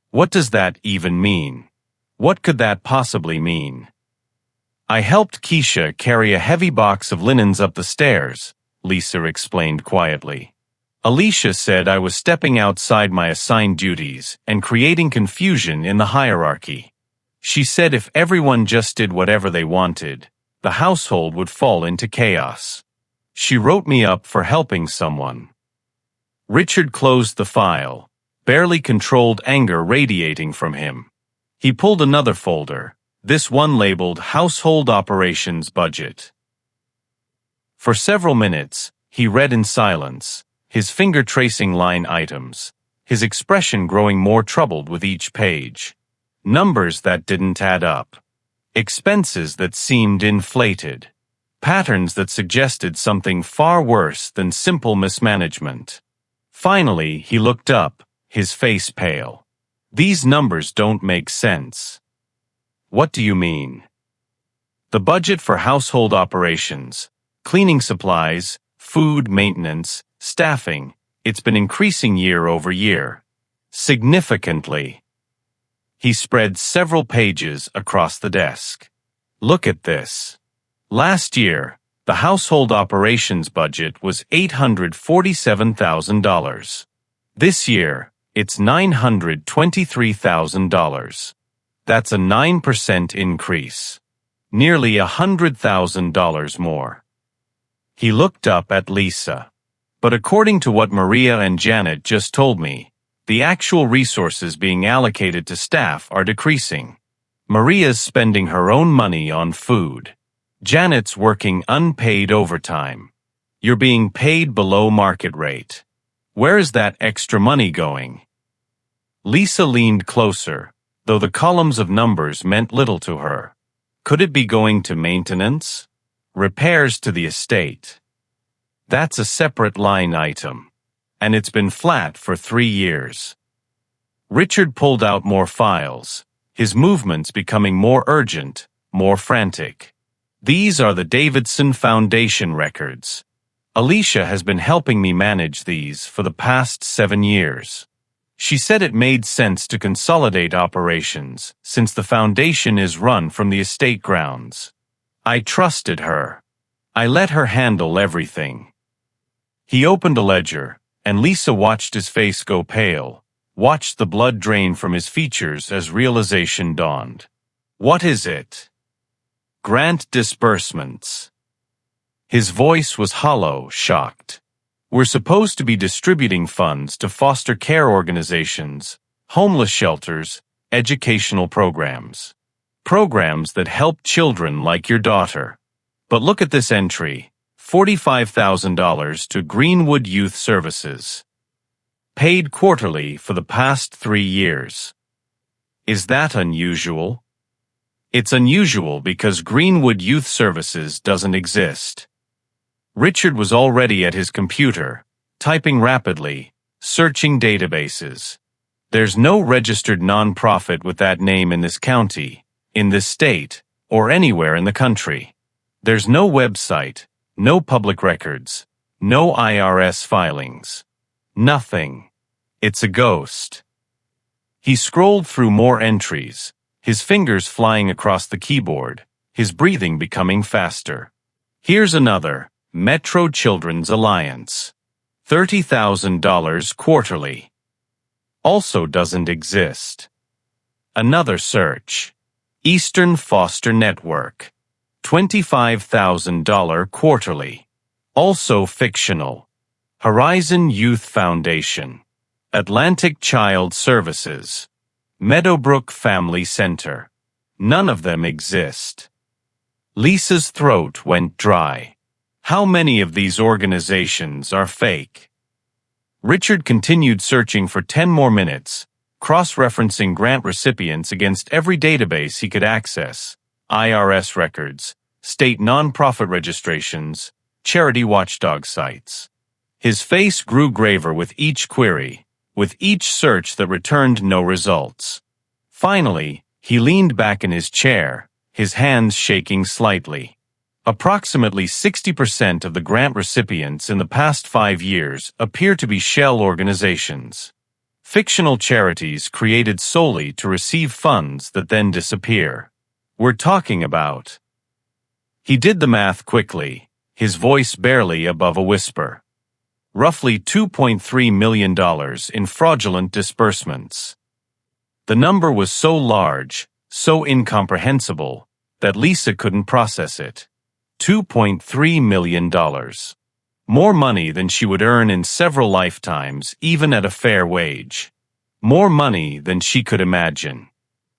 Speaker 1: What does that even mean? What could that possibly mean? I helped Keisha carry a heavy box of linens up the stairs, Lisa explained quietly. Alicia said I was stepping outside my assigned duties and creating confusion in the hierarchy. She said if everyone just did whatever they wanted, the household would fall into chaos. She wrote me up for helping someone. Richard closed the file, barely controlled anger radiating from him. He pulled another folder, this one labeled Household Operations Budget. For several minutes, he read in silence, his finger tracing line items, his expression growing more troubled with each page. Numbers that didn't add up. Expenses that seemed inflated. Patterns that suggested something far worse than simple mismanagement. Finally, he looked up, his face pale. These numbers don't make sense. What do you mean? The budget for household operations, cleaning supplies, food maintenance, staffing, it's been increasing year over year. Significantly. He spread several pages across the desk. Look at this. Last year, the household operations budget was $847,000. This year, it's $923,000. That's a 9% increase. Nearly $100,000 more. He looked up at Lisa. But according to what Maria and Janet just told me, the actual resources being allocated to staff are decreasing. Maria's spending her own money on food. Janet's working unpaid overtime. You're being paid below market rate. Where is that extra money going? Lisa leaned closer, though the columns of numbers meant little to her. Could it be going to maintenance? Repairs to the estate? That's a separate line item. And it's been flat for 3 years. Richard pulled out more files, his movements becoming more urgent, more frantic. These are the Davidson Foundation records. Alicia has been helping me manage these for the past 7 years. She said it made sense to consolidate operations since the foundation is run from the estate grounds. I trusted her. I let her handle everything. He opened a ledger, and Lisa watched his face go pale, watched the blood drain from his features as realization dawned. What is it? Grant disbursements. His voice was hollow, shocked. We're supposed to be distributing funds to foster care organizations, homeless shelters, educational programs. Programs that help children like your daughter. But look at this entry. $45,000 to Greenwood Youth Services. Paid quarterly for the past 3 years. Is that unusual? It's unusual because Greenwood Youth Services doesn't exist. Richard was already at his computer, typing rapidly, searching databases. There's no registered nonprofit with that name in this county, in this state, or anywhere in the country. There's no website, no public records, no IRS filings. Nothing. It's a ghost. He scrolled through more entries, his fingers flying across the keyboard, his breathing becoming faster. Here's another, Metro Children's Alliance. $30,000 quarterly. Also doesn't exist. Another search. Eastern Foster Network. $25,000 quarterly. Also fictional. Horizon Youth Foundation. Atlantic Child Services. Meadowbrook Family Center. None of them exist. Lisa's throat went dry. How many of these organizations are fake? Richard continued searching for 10 more minutes, cross-referencing grant recipients against every database he could access. IRS records, state nonprofit registrations, charity watchdog sites. His face grew graver with each query, with each search that returned no results. Finally, he leaned back in his chair, his hands shaking slightly. Approximately 60% of the grant recipients in the past 5 years appear to be shell organizations. Fictional charities created solely to receive funds that then disappear. We're talking about. He did the math quickly, his voice barely above a whisper. Roughly $2.3 million in fraudulent disbursements. The number was so large, so incomprehensible, that Lisa couldn't process it. $2.3 million. More money than she would earn in several lifetimes, even at a fair wage. More money than she could imagine.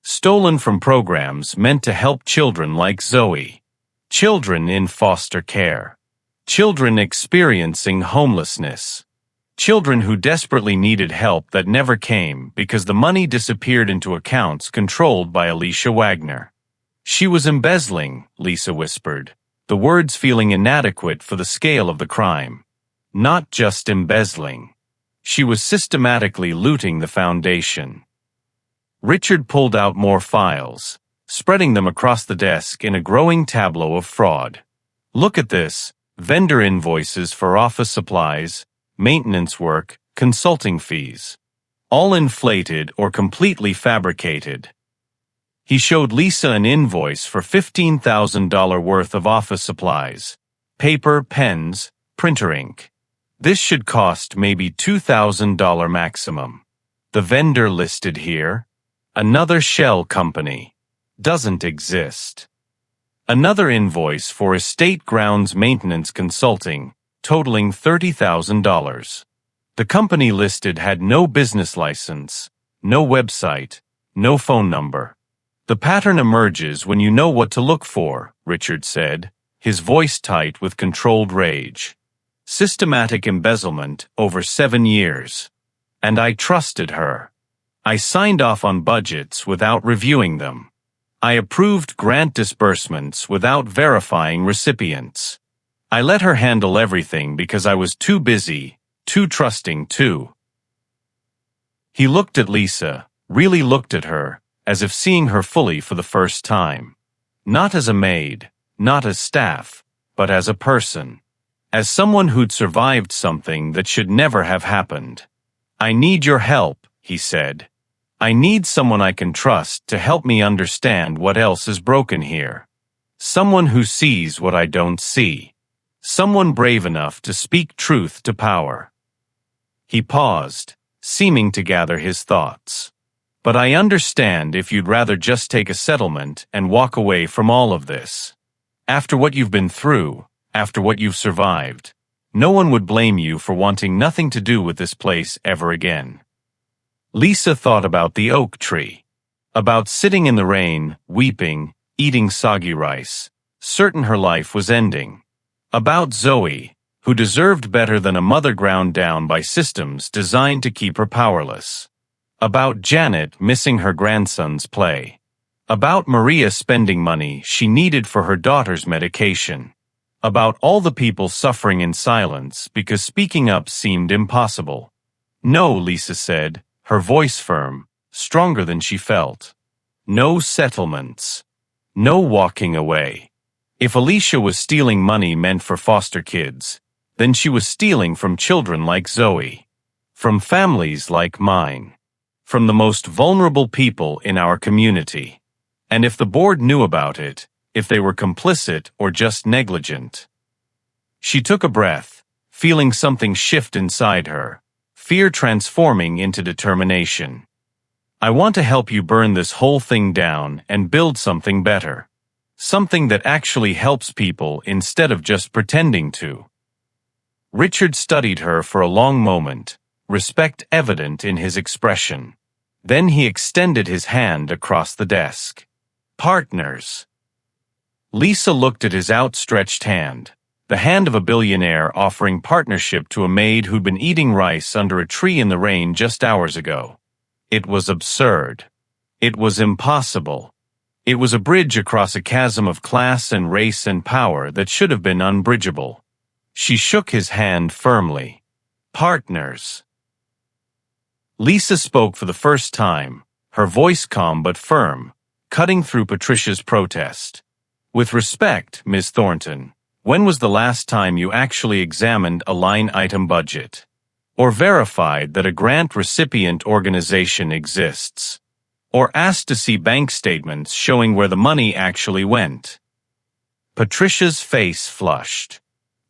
Speaker 1: Stolen from programs meant to help children like Zoe. Children in foster care. Children experiencing homelessness. Children who desperately needed help that never came because the money disappeared into accounts controlled by Alicia Wagner. She was embezzling, Lisa whispered, the words feeling inadequate for the scale of the crime. Not just embezzling. She was systematically looting the foundation. Richard pulled out more files, spreading them across the desk in a growing tableau of fraud. Look at this: vendor invoices for office supplies, maintenance work, consulting fees. All inflated or completely fabricated. He showed Lisa an invoice for $15,000 worth of office supplies. Paper, pens, printer ink. This should cost maybe $2,000 maximum. The vendor listed here? Another shell company. Doesn't exist. Another invoice for estate grounds maintenance consulting, totaling $30,000. The company listed had no business license, no website, no phone number. The pattern emerges when you know what to look for, Richard said, his voice tight with controlled rage. Systematic embezzlement over 7 years. And I trusted her. I signed off on budgets without reviewing them. I approved grant disbursements without verifying recipients. I let her handle everything because I was too busy, too trusting too. He looked at Lisa, really looked at her, as if seeing her fully for the first time. Not as a maid, not as staff, but as a person. As someone who'd survived something that should never have happened. I need your help, he said. I need someone I can trust to help me understand what else is broken here. Someone who sees what I don't see. Someone brave enough to speak truth to power. He paused, seeming to gather his thoughts. But I understand if you'd rather just take a settlement and walk away from all of this. After what you've been through, after what you've survived, no one would blame you for wanting nothing to do with this place ever again. Lisa thought about the oak tree. About sitting in the rain, weeping, eating soggy rice, certain her life was ending. About Zoe, who deserved better than a mother ground down by systems designed to keep her powerless. About Janet missing her grandson's play. About Maria spending money she needed for her daughter's medication. About all the people suffering in silence because speaking up seemed impossible. No, Lisa said, her voice firm, stronger than she felt. No settlements. No walking away. If Alicia was stealing money meant for foster kids, then she was stealing from children like Zoe. From families like mine. From the most vulnerable people in our community. And if the board knew about it, if they were complicit or just negligent. She took a breath, feeling something shift inside her, fear transforming into determination. I want to help you burn this whole thing down and build something better. Something that actually helps people instead of just pretending to. Richard studied her for a long moment, respect evident in his expression. Then he extended his hand across the desk. Partners. Lisa looked at his outstretched hand, the hand of a billionaire offering partnership to a maid who'd been eating rice under a tree in the rain just hours ago. It was absurd. It was impossible. It was a bridge across a chasm of class and race and power that should have been unbridgeable. She shook his hand firmly. Partners. Lisa spoke for the first time, her voice calm but firm, cutting through Patricia's protest. With respect, Ms. Thornton, when was the last time you actually examined a line-item budget? Or verified that a grant recipient organization exists? Or asked to see bank statements showing where the money actually went? Patricia's face flushed.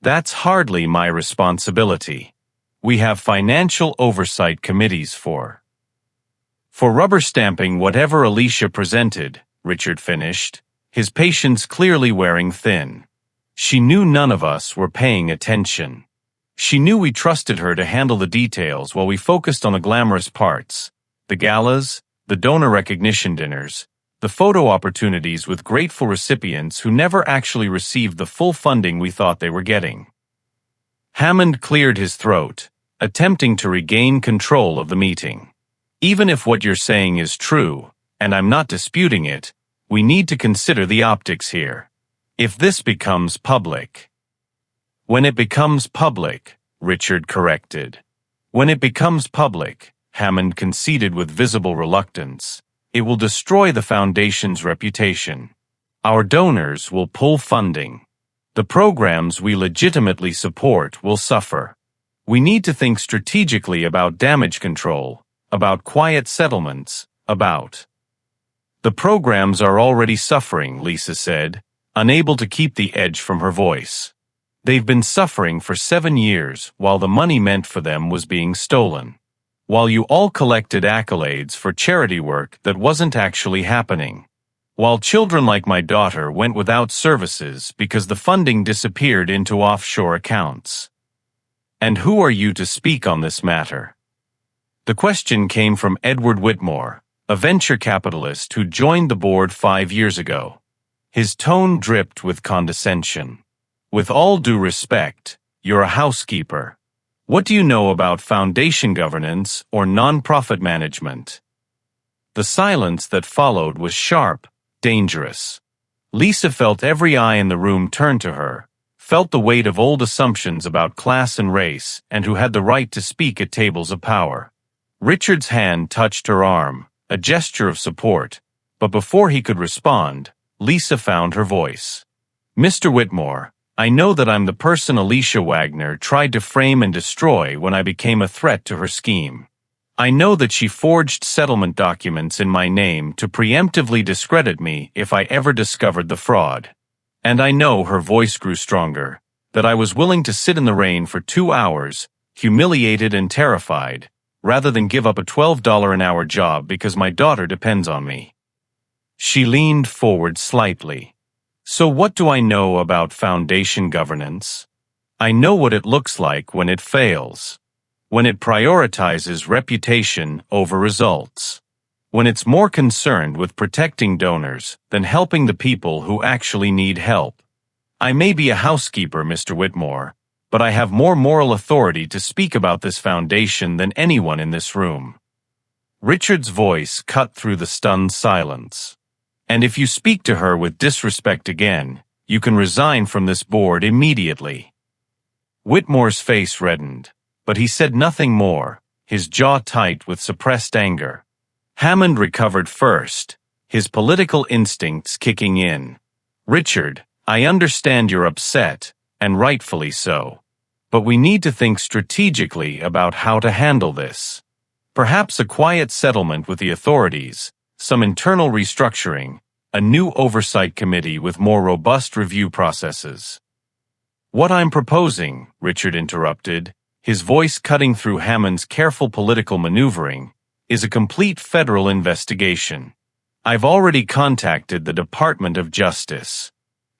Speaker 1: That's hardly my responsibility. We have financial oversight committees for rubber stamping whatever Alicia presented, Richard finished, his patience clearly wearing thin. She knew none of us were paying attention. She knew we trusted her to handle the details while we focused on the glamorous parts, the galas, the donor recognition dinners, the photo opportunities with grateful recipients who never actually received the full funding we thought they were getting. Hammond cleared his throat, attempting to regain control of the meeting. Even if what you're saying is true, and I'm not disputing it, we need to consider the optics here. If this becomes public. When it becomes public, Richard corrected. When it becomes public, Hammond conceded with visible reluctance, it will destroy the foundation's reputation. Our donors will pull funding. The programs we legitimately support will suffer. We need to think strategically about damage control, about quiet settlements, about. The programs are already suffering, Lisa said, unable to keep the edge from her voice. They've been suffering for 7 years while the money meant for them was being stolen. While you all collected accolades for charity work that wasn't actually happening. While children like my daughter went without services because the funding disappeared into offshore accounts. And who are you to speak on this matter? The question came from Edward Whitmore, a venture capitalist who joined the board 5 years ago. His tone dripped with condescension. With all due respect, you're a housekeeper. What do you know about foundation governance or nonprofit management? The silence that followed was sharp, dangerous. Lisa felt every eye in the room turn to her, felt the weight of old assumptions about class and race and who had the right to speak at tables of power. Richard's hand touched her arm, a gesture of support, but before he could respond, Lisa found her voice. Mr. Whitmore, I know that I'm the person Alicia Wagner tried to frame and destroy when I became a threat to her scheme. I know that she forged settlement documents in my name to preemptively discredit me if I ever discovered the fraud. And I know, her voice grew stronger, that I was willing to sit in the rain for 2 hours, humiliated and terrified, rather than give up a $12 an hour job because my daughter depends on me. She leaned forward slightly. So what do I know about foundation governance? I know what it looks like when it fails. When it prioritizes reputation over results. When it's more concerned with protecting donors than helping the people who actually need help. I may be a housekeeper, Mr. Whitmore, but I have more moral authority to speak about this foundation than anyone in this room. Richard's voice cut through the stunned silence. And if you speak to her with disrespect again, you can resign from this board immediately. Whitmore's face reddened, but he said nothing more, his jaw tight with suppressed anger. Hammond recovered first, his political instincts kicking in. Richard, I understand you're upset, and rightfully so. But we need to think strategically about how to handle this. Perhaps a quiet settlement with the authorities, some internal restructuring, a new oversight committee with more robust review processes. What I'm proposing, Richard interrupted, his voice cutting through Hammond's careful political maneuvering, is a complete federal investigation. I've already contacted the Department of Justice.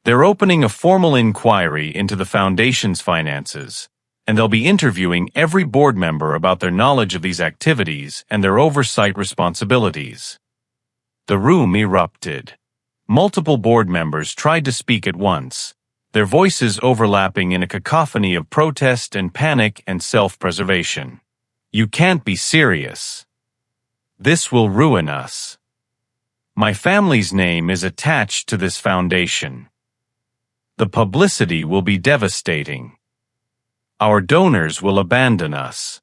Speaker 1: They're opening a formal inquiry into the foundation's finances, and they'll be interviewing every board member about their knowledge of these activities and their oversight responsibilities. The room erupted. Multiple board members tried to speak at once, their voices overlapping in a cacophony of protest and panic and self-preservation. You can't be serious. This will ruin us. My family's name is attached to this foundation. The publicity will be devastating. Our donors will abandon us.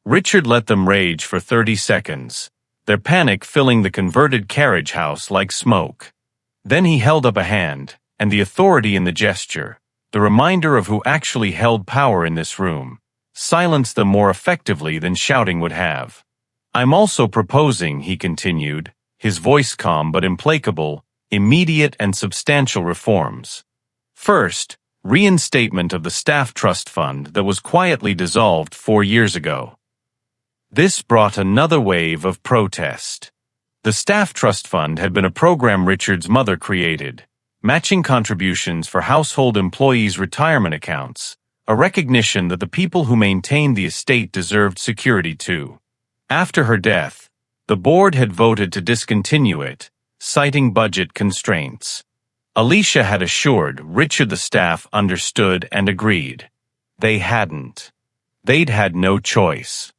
Speaker 1: Richard let them rage for 30 seconds, their panic filling the converted carriage house like smoke. Then he held up a hand, and the authority in the gesture, the reminder of who actually held power in this room, silenced them more effectively than shouting would have. I'm also proposing, he continued, his voice calm but implacable, immediate and substantial reforms. First, reinstatement of the staff trust fund that was quietly dissolved 4 years ago. This brought another wave of protest. The staff trust fund had been a program Richard's mother created, matching contributions for household employees' retirement accounts, a recognition that the people who maintained the estate deserved security too. After her death, the board had voted to discontinue it, citing budget constraints. Alicia had assured Richard the staff understood and agreed. They hadn't. They'd had no choice.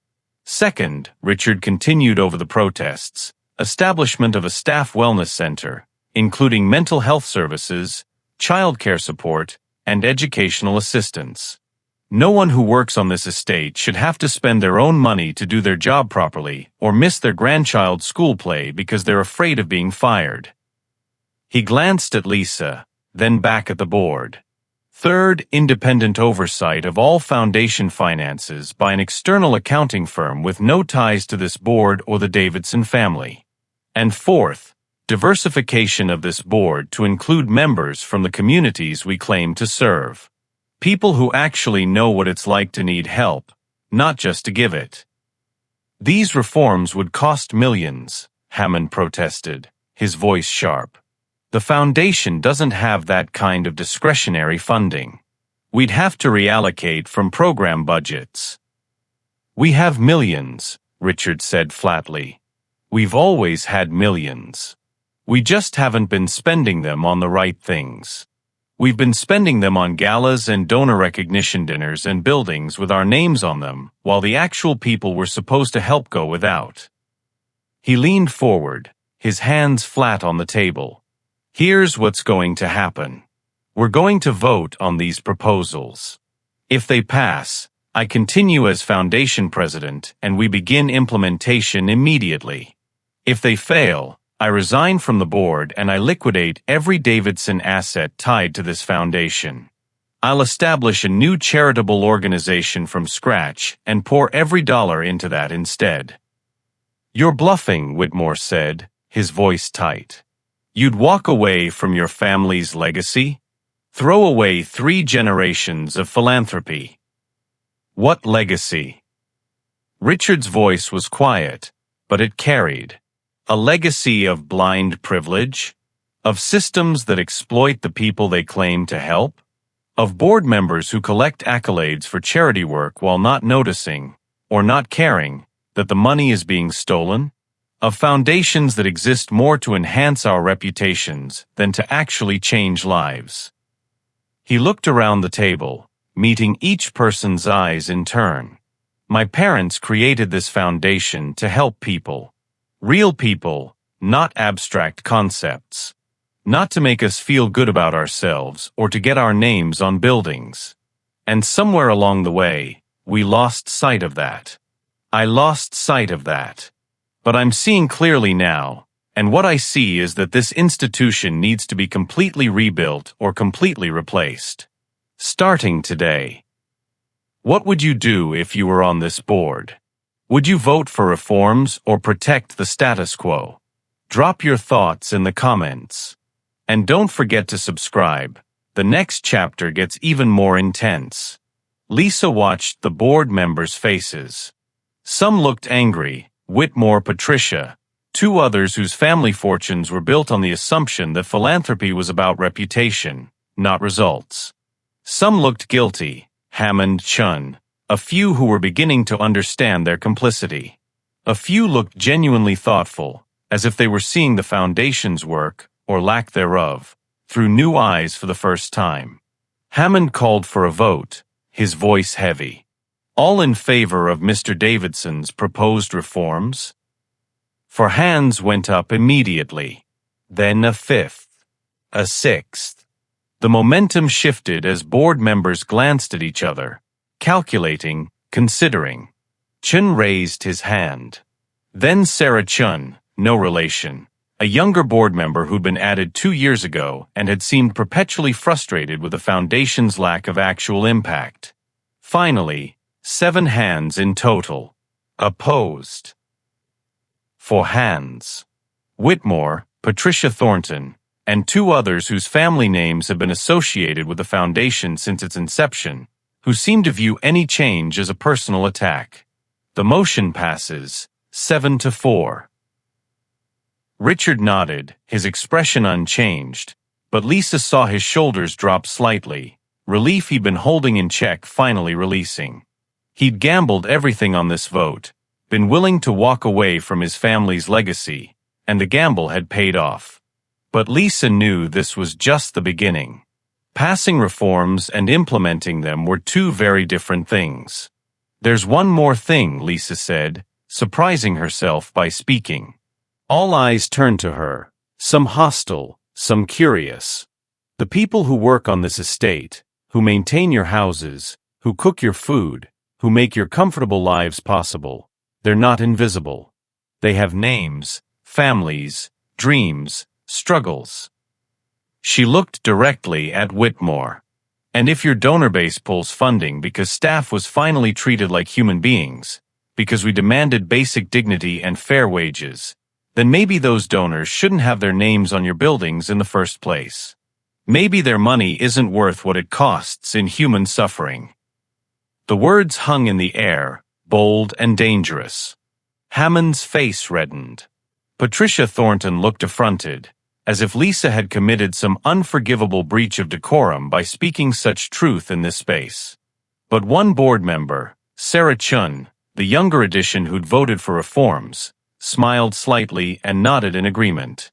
Speaker 1: Second, Richard continued over the protests, establishment of a staff wellness center, including mental health services, childcare support, and educational assistance. No one who works on this estate should have to spend their own money to do their job properly or miss their grandchild's school play because they're afraid of being fired. He glanced at Lisa, then back at the board. Third, independent oversight of all foundation finances by an external accounting firm with no ties to this board or the Davidson family. And fourth, diversification of this board to include members from the communities we claim to serve. People who actually know what it's like to need help, not just to give it. These reforms would cost millions, Hammond protested, his voice sharp. The foundation doesn't have that kind of discretionary funding. We'd have to reallocate from program budgets. We have millions, Richard said flatly. We've always had millions. We just haven't been spending them on the right things. We've been spending them on galas and donor recognition dinners and buildings with our names on them, while the actual people we're supposed to help go without. He leaned forward, his hands flat on the table. Here's what's going to happen. We're going to vote on these proposals. If they pass, I continue as foundation president and we begin implementation immediately. If they fail, I resign from the board and I liquidate every Davidson asset tied to this foundation. I'll establish a new charitable organization from scratch and pour every dollar into that instead. You're bluffing, Whitmore said, his voice tight. You'd walk away from your family's legacy? Throw away 3 generations of philanthropy. What legacy? Richard's voice was quiet, but it carried. A legacy of blind privilege? Of systems that exploit the people they claim to help? Of board members who collect accolades for charity work while not noticing, or not caring, that the money is being stolen? Of foundations that exist more to enhance our reputations than to actually change lives. He looked around the table, meeting each person's eyes in turn. My parents created this foundation to help people. Real people, not abstract concepts. Not to make us feel good about ourselves or to get our names on buildings. And somewhere along the way, we lost sight of that. I lost sight of that. But I'm seeing clearly now, and what I see is that this institution needs to be completely rebuilt or completely replaced. Starting today. What would you do if you were on this board? Would you vote for reforms or protect the status quo? Drop your thoughts in the comments. And don't forget to subscribe. The next chapter gets even more intense. Lisa watched the board members' faces. Some looked angry. Whitmore, Patricia, 2 others whose family fortunes were built on the assumption that philanthropy was about reputation, not results. Some looked guilty, Hammond, Chun, a few who were beginning to understand their complicity. A few looked genuinely thoughtful, as if they were seeing the foundation's work, or lack thereof, through new eyes for the first time. Hammond called for a vote, his voice heavy. All in favor of Mr. Davidson's proposed reforms? For hands went up immediately. Then a 5th. A 6th. The momentum shifted as board members glanced at each other, calculating, considering. Chun raised his hand. Then Sarah Chun, no relation, a younger board member who'd been added 2 years ago and had seemed perpetually frustrated with the foundation's lack of actual impact. Finally, 7 hands in total. Opposed. For hands. Whitmore, Patricia Thornton, and 2 others whose family names have been associated with the foundation since its inception, who seem to view any change as a personal attack. The motion passes, 7-4. Richard nodded, his expression unchanged, but Lisa saw his shoulders drop slightly. relief he'd been holding in check finally releasing. He'd gambled everything on this vote, been willing to walk away from his family's legacy, and the gamble had paid off. But Lisa knew this was just the beginning. Passing reforms and implementing them were two very different things. "There's one more thing," Lisa said, surprising herself by speaking. All eyes turned to her, some hostile, some curious. "The people who work on this estate, who maintain your houses, who cook your food, who make your comfortable lives possible, they're not invisible. They have names, families, dreams, struggles." She looked directly at Whitmore. "And if your donor base pulls funding because staff was finally treated like human beings, because we demanded basic dignity and fair wages, then maybe those donors shouldn't have their names on your buildings in the first place. Maybe their money isn't worth what it costs in human suffering." The words hung in the air, bold and dangerous. Hammond's face reddened. Patricia Thornton looked affronted, as if Lisa had committed some unforgivable breach of decorum by speaking such truth in this space. But one board member, Sarah Chun, the younger addition who'd voted for reforms, smiled slightly and nodded in agreement.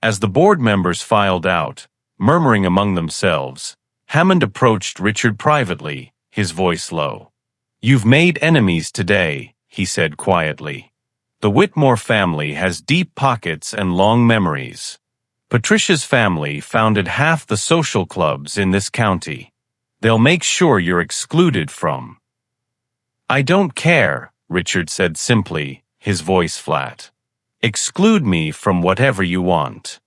Speaker 1: As the board members filed out, murmuring among themselves, Hammond approached Richard privately, his voice low. "You've made enemies today," he said quietly. "The Whitmore family has deep pockets and long memories. Patricia's family founded half the social clubs in this county. They'll make sure you're excluded from." "I don't care," Richard said simply, his voice flat. "Exclude me from whatever you want.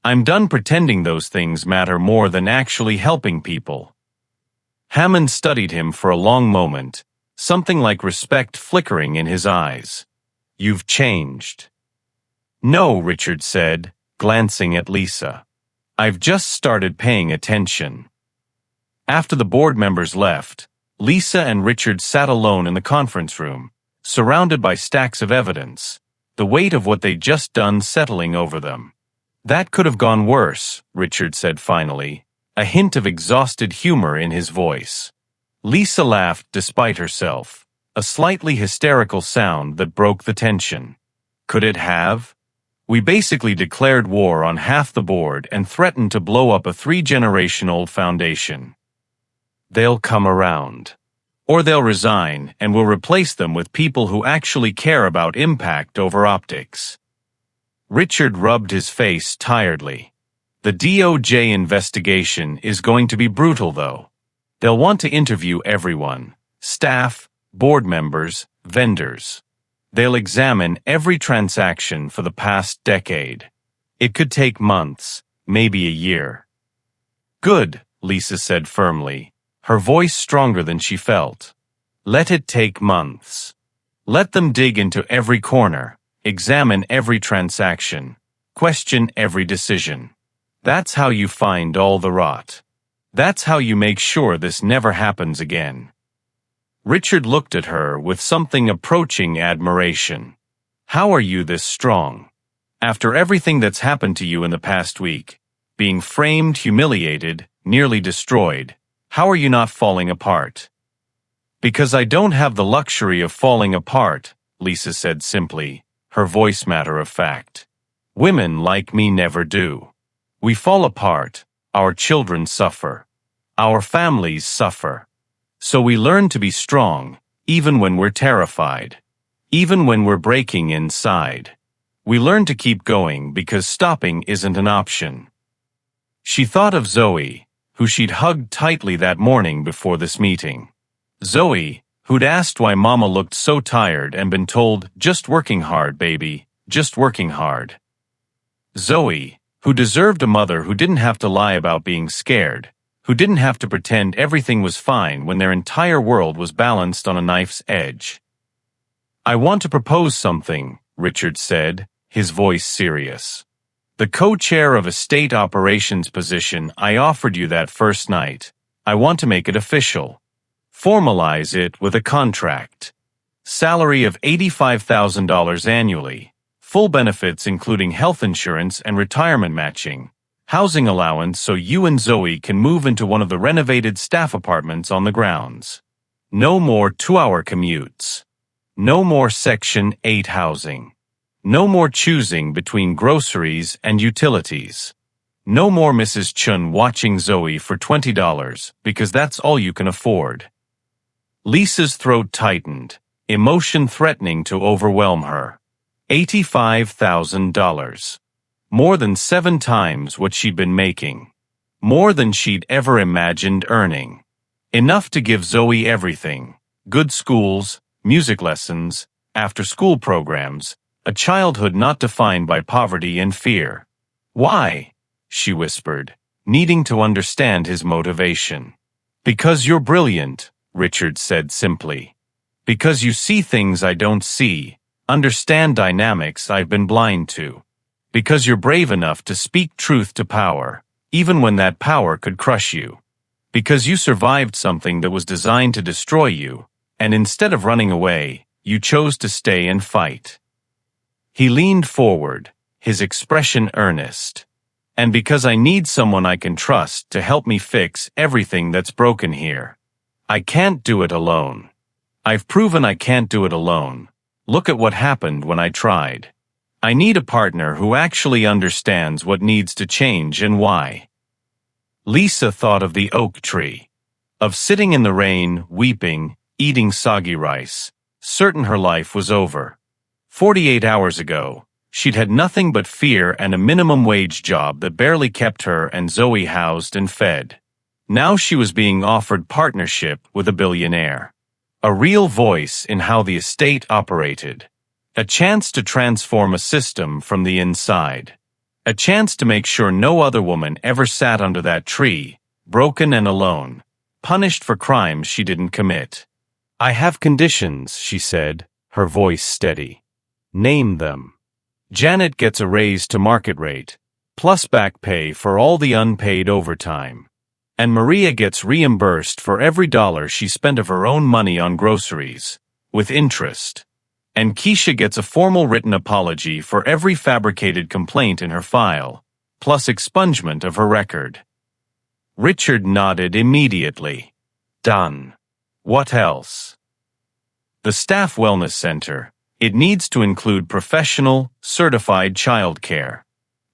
Speaker 1: I'm done pretending those things matter more than actually helping people." Hammond studied him for a long moment, something like respect flickering in his eyes. "You've changed." "No," Richard said, glancing at Lisa. "I've just started paying attention." After the board members left, Lisa and Richard sat alone in the conference room, surrounded by stacks of evidence, the weight of what they'd just done settling over them. "That could have gone worse," Richard said finally, a hint of exhausted humor in his voice. Lisa laughed despite herself, a slightly hysterical sound that broke the tension. "Could it have? We basically declared war on half the board and threatened to blow up a 3-generation-old foundation. They'll come around. Or they'll resign, and we'll replace them with people who actually care about impact over optics." Richard rubbed his face tiredly. "The DOJ investigation is going to be brutal, though. They'll want to interview everyone, staff, board members, vendors. They'll examine every transaction for the past decade. It could take months, maybe a year." "Good," Lisa said firmly, her voice stronger than she felt. "Let it take months. Let them dig into every corner, examine every transaction, question every decision. That's how you find all the rot. That's how you make sure this never happens again." Richard looked at her with something approaching admiration. "How are you this strong? After everything that's happened to you in the past week, being framed, humiliated, nearly destroyed, how are you not falling apart?" "Because I don't have the luxury of falling apart," Lisa said simply, her voice matter of fact. "Women like me never do. We fall apart, our children suffer. Our families suffer. So we learn to be strong, even when we're terrified. Even when we're breaking inside. We learn to keep going because stopping isn't an option." She thought of Zoe, who she'd hugged tightly that morning before this meeting. Zoe, who'd asked why Mama looked so tired and been told, "Just working hard, baby, just working hard." Zoe, who deserved a mother who didn't have to lie about being scared, who didn't have to pretend everything was fine when their entire world was balanced on a knife's edge. "I want to propose something," Richard said, his voice serious. "The co-chair of a state operations position I offered you that first night, I want to make it official. Formalize it with a contract. Salary of $85,000 annually, full benefits including health insurance and retirement matching, Housing allowance so you and Zoe can move into one of the renovated staff apartments on the grounds. No more 2-hour commutes. No more Section 8 housing. No more choosing between groceries and utilities. No more Mrs. Chun watching Zoe for $20 because that's all you can afford. Lisa's throat tightened, emotion threatening to overwhelm her. $85,000. More than 7 times what she'd been making. More than she'd ever imagined earning. Enough to give Zoe everything. Good schools, music lessons, after-school programs, a childhood not defined by poverty and fear. Why? She whispered, needing to understand his motivation. Because you're brilliant, Richard said simply. Because you see things I don't see, understand dynamics I've been blind to. Because you're brave enough to speak truth to power, even when that power could crush you. Because you survived something that was designed to destroy you, and instead of running away, you chose to stay and fight. He leaned forward, his expression earnest. And because I need someone I can trust to help me fix everything that's broken here. I can't do it alone. I've proven I can't do it alone. Look at what happened when I tried. I need a partner who actually understands what needs to change and why. Lisa thought of the oak tree. Of sitting in the rain, weeping, eating soggy rice, certain her life was over. 48 hours ago, she'd had nothing but fear and a minimum wage job that barely kept her and Zoe housed and fed. Now she was being offered partnership with a billionaire. A real voice in how the estate operated. A chance to transform a system from the inside. A chance to make sure no other woman ever sat under that tree, broken and alone, punished for crimes she didn't commit. I have conditions, she said, her voice steady. Name them. Janet gets a raise to market rate, plus back pay for all the unpaid overtime. And Maria gets reimbursed for every dollar she spent of her own money on groceries, with interest. And Keisha gets a formal written apology for every fabricated complaint in her file, plus expungement of her record. Richard nodded immediately. Done. What else? The Staff Wellness Center. It needs to include professional, certified childcare.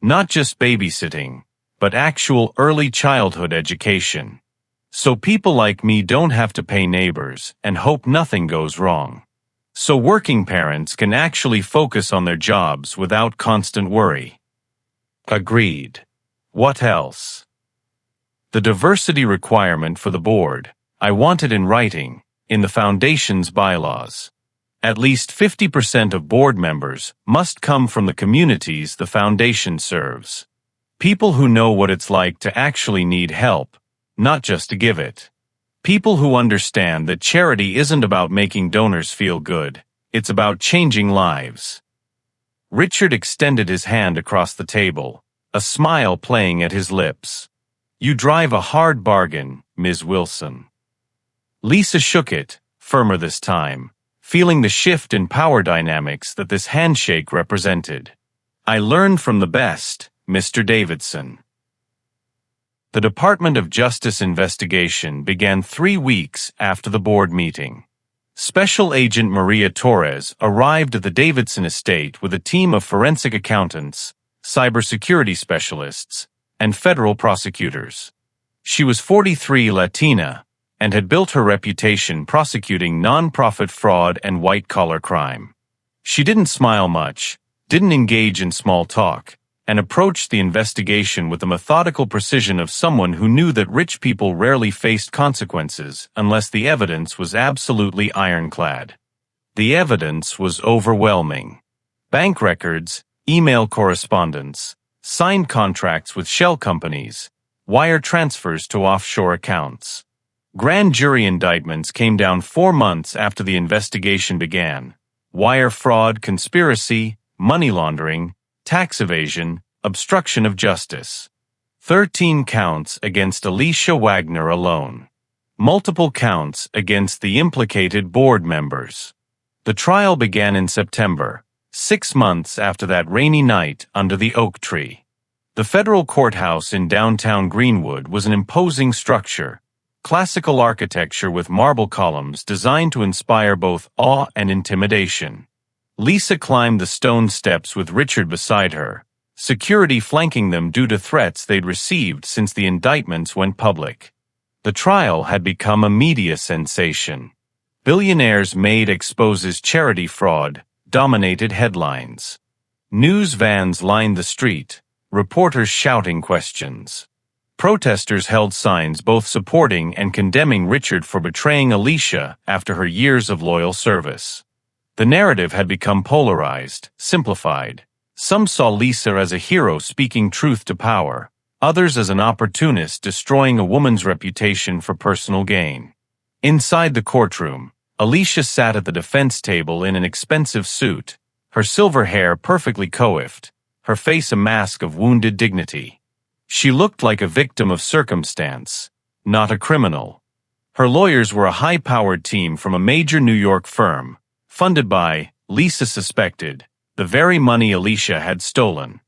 Speaker 1: Not just babysitting, but actual early childhood education. So people like me don't have to pay neighbors and hope nothing goes wrong. So working parents can actually focus on their jobs without constant worry. Agreed. What else? The diversity requirement for the board. I want it in writing, in the foundation's bylaws. At least 50% of board members must come from the communities the foundation serves. People who know what it's like to actually need help, not just to give it. People who understand that charity isn't about making donors feel good, it's about changing lives. Richard extended his hand across the table, a smile playing at his lips. You drive a hard bargain, Ms. Wilson. Lisa shook it, firmer this time, feeling the shift in power dynamics that this handshake represented. I learned from the best, Mr. Davidson. The Department of Justice investigation began 3 weeks after the board meeting. Special Agent Maria Torres arrived at the Davidson estate with a team of forensic accountants, cybersecurity specialists, and federal prosecutors. She was 43, Latina, and had built her reputation prosecuting nonprofit fraud and white-collar crime. She didn't smile much, didn't engage in small talk, and approached the investigation with the methodical precision of someone who knew that rich people rarely faced consequences unless the evidence was absolutely ironclad. The evidence was overwhelming. Bank records, email correspondence, signed contracts with shell companies, wire transfers to offshore accounts. Grand jury indictments came down 4 months after the investigation began. Wire fraud, conspiracy, money laundering, tax evasion, obstruction of justice. 13 counts against Alicia Wagner alone. Multiple counts against the implicated board members. The trial began in September, 6 months after that rainy night under the oak tree. The federal courthouse in downtown Greenwood was an imposing structure, classical architecture with marble columns designed to inspire both awe and intimidation. Lisa climbed the stone steps with Richard beside her, security flanking them due to threats they'd received since the indictments went public. The trial had become a media sensation. Billionaire's Maid exposes charity fraud dominated headlines. News vans lined the street, reporters shouting questions. Protesters held signs both supporting and condemning Richard for betraying Alicia after her years of loyal service. The narrative had become polarized, simplified. Some saw Lisa as a hero speaking truth to power, others as an opportunist destroying a woman's reputation for personal gain. Inside the courtroom, Alicia sat at the defense table in an expensive suit, her silver hair perfectly coiffed, her face a mask of wounded dignity. She looked like a victim of circumstance, not a criminal. Her lawyers were a high-powered team from a major New York firm, funded by, Lisa suspected, the very money Alicia had stolen.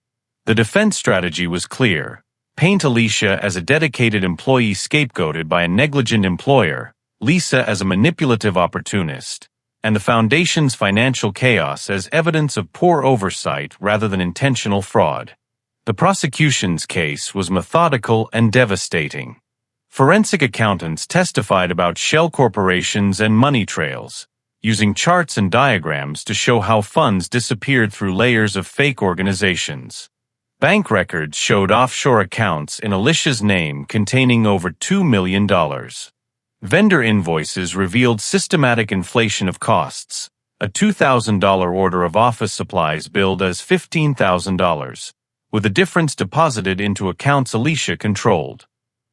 Speaker 1: The defense strategy was clear: paint Alicia as a dedicated employee scapegoated by a negligent employer, Lisa as a manipulative opportunist, and the foundation's financial chaos as evidence of poor oversight rather than intentional fraud. The prosecution's case was methodical and devastating. Forensic accountants testified about shell corporations and money trails, using charts and diagrams to show how funds disappeared through layers of fake organizations. Bank records showed offshore accounts in Alicia's name containing over $2 million. Vendor invoices revealed systematic inflation of costs, a $2,000 order of office supplies billed as $15,000, with the difference deposited into accounts Alicia controlled.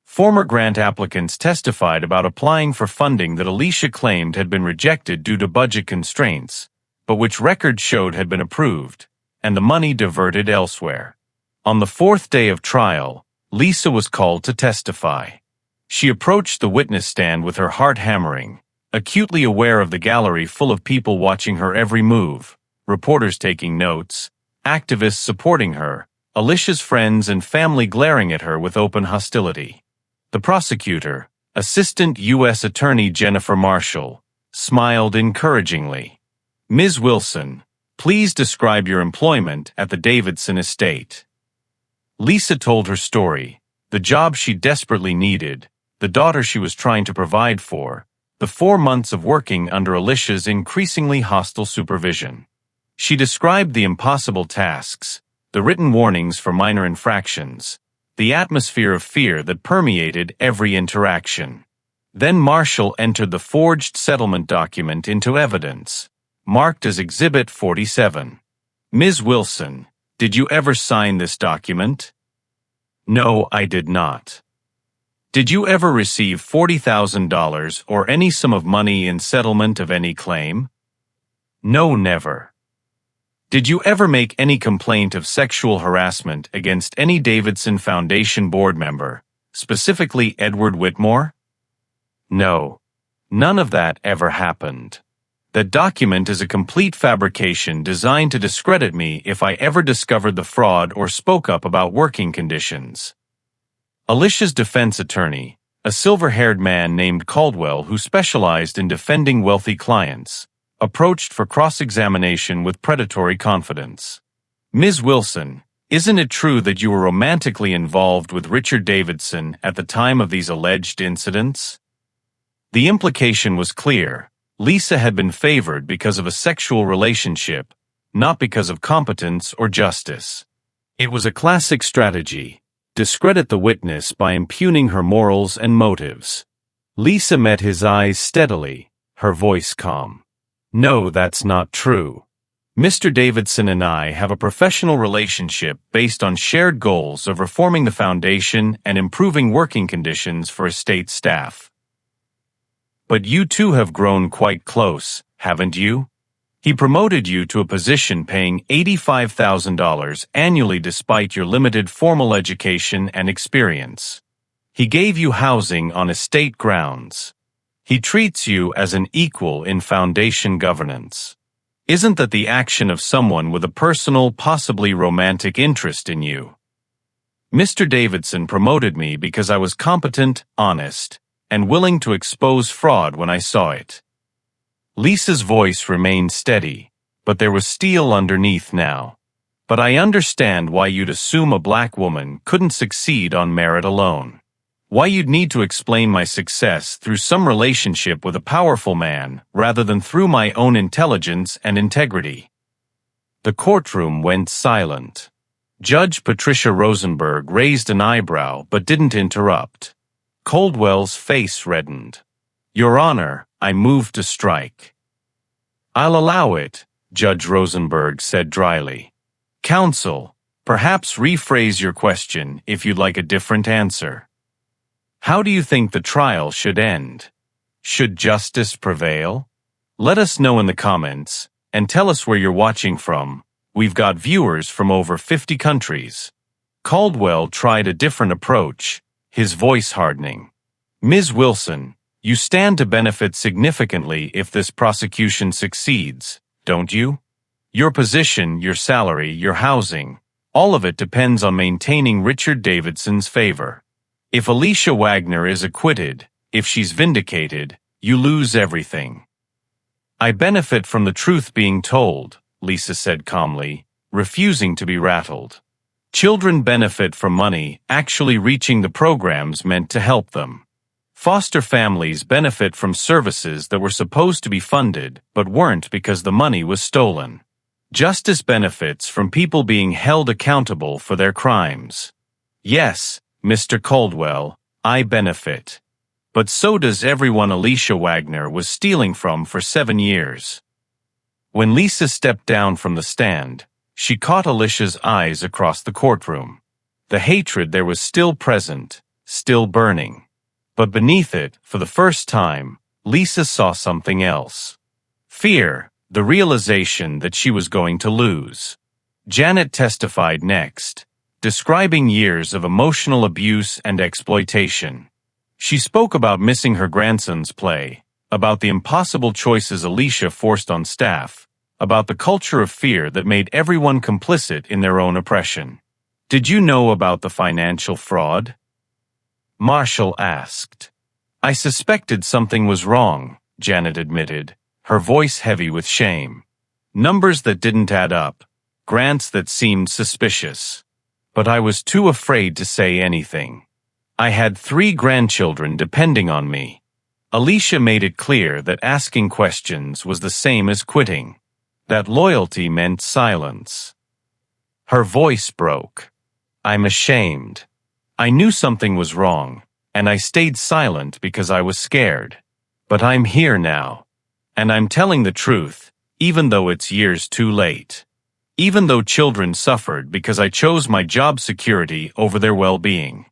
Speaker 1: Former grant applicants testified about applying for funding that Alicia claimed had been rejected due to budget constraints, but which records showed had been approved, and the money diverted elsewhere. On the fourth day of trial, Lisa was called to testify. She approached the witness stand with her heart hammering, acutely aware of the gallery full of people watching her every move, reporters taking notes, activists supporting her, Alicia's friends and family glaring at her with open hostility. The prosecutor, Assistant U.S. Attorney Jennifer Marshall, smiled encouragingly. "Ms. Wilson, please describe your employment at the Davidson estate." Lisa told her story, the job she desperately needed, the daughter she was trying to provide for, the 4 months of working under Alicia's increasingly hostile supervision. She described the impossible tasks, the written warnings for minor infractions, the atmosphere of fear that permeated every interaction. Then Marshall entered the forged settlement document into evidence, marked as Exhibit 47. "Ms. Wilson, did you ever sign this document?" "No, I did not." "Did you ever receive $40,000 or any sum of money in settlement of any claim?" "No, never." "Did you ever make any complaint of sexual harassment against any Davidson Foundation board member, specifically Edward Whitmore?" "No. None of that ever happened. That document is a complete fabrication designed to discredit me if I ever discovered the fraud or spoke up about working conditions." Alicia's defense attorney, a silver-haired man named Caldwell who specialized in defending wealthy clients, approached for cross-examination with predatory confidence. "Ms. Wilson, isn't it true that you were romantically involved with Richard Davidson at the time of these alleged incidents?" The implication was clear. Lisa had been favored because of a sexual relationship, not because of competence or justice. It was a classic strategy: discredit the witness by impugning her morals and motives. Lisa met his eyes steadily, her voice calm. "No, that's not true. Mr. Davidson and I have a professional relationship based on shared goals of reforming the foundation and improving working conditions for estate staff." "But you two have grown quite close, haven't you? He promoted you to a position paying $85,000 annually despite your limited formal education and experience. He gave you housing on estate grounds. He treats you as an equal in foundation governance. Isn't that the action of someone with a personal, possibly romantic interest in you?" Mr. Davidson promoted me because I was competent, honest, and willing to expose fraud when I saw it. Lisa's voice remained steady, but there was steel underneath now. But I understand why you'd assume a black woman couldn't succeed on merit alone. Why you'd need to explain my success through some relationship with a powerful man rather than through my own intelligence and integrity. The courtroom went silent. Judge Patricia Rosenberg raised an eyebrow but didn't interrupt. Caldwell's face reddened. Your Honor, I move to strike. I'll allow it, Judge Rosenberg said dryly. Counsel, perhaps rephrase your question if you'd like a different answer. How do you think the trial should end? Should justice prevail? Let us know in the comments, and tell us where you're watching from. We've got viewers from over 50 countries. Caldwell tried a different approach, his voice hardening. Ms. Wilson, you stand to benefit significantly if this prosecution succeeds, don't you? Your position, your salary, your housing, all of it depends on maintaining Richard Davidson's favor. If Alicia Wagner is acquitted, if she's vindicated, you lose everything. I benefit from the truth being told, Lisa said calmly, refusing to be rattled. Children benefit from money actually reaching the programs meant to help them. Foster families benefit from services that were supposed to be funded but weren't because the money was stolen. Justice benefits from people being held accountable for their crimes. Yes, Mr. Caldwell, I benefit. But so does everyone Alicia Wagner was stealing from for 7 years. When Lisa stepped down from the stand, she caught Alicia's eyes across the courtroom. The hatred there was still present, still burning. But beneath it, for the first time, Lisa saw something else. Fear, the realization that she was going to lose. Janet testified next, describing years of emotional abuse and exploitation. She spoke about missing her grandson's play, about the impossible choices Alicia forced on staff, about the culture of fear that made everyone complicit in their own oppression. Did you know about the financial fraud? Marshall asked. I suspected something was wrong, Janet admitted, her voice heavy with shame. Numbers that didn't add up, grants that seemed suspicious. But I was too afraid to say anything. I had 3 grandchildren depending on me. Alicia made it clear that asking questions was the same as quitting, that loyalty meant silence. Her voice broke. I'm ashamed. I knew something was wrong, and I stayed silent because I was scared. But I'm here now, and I'm telling the truth, even though it's years too late. Even though children suffered because I chose my job security over their well-being.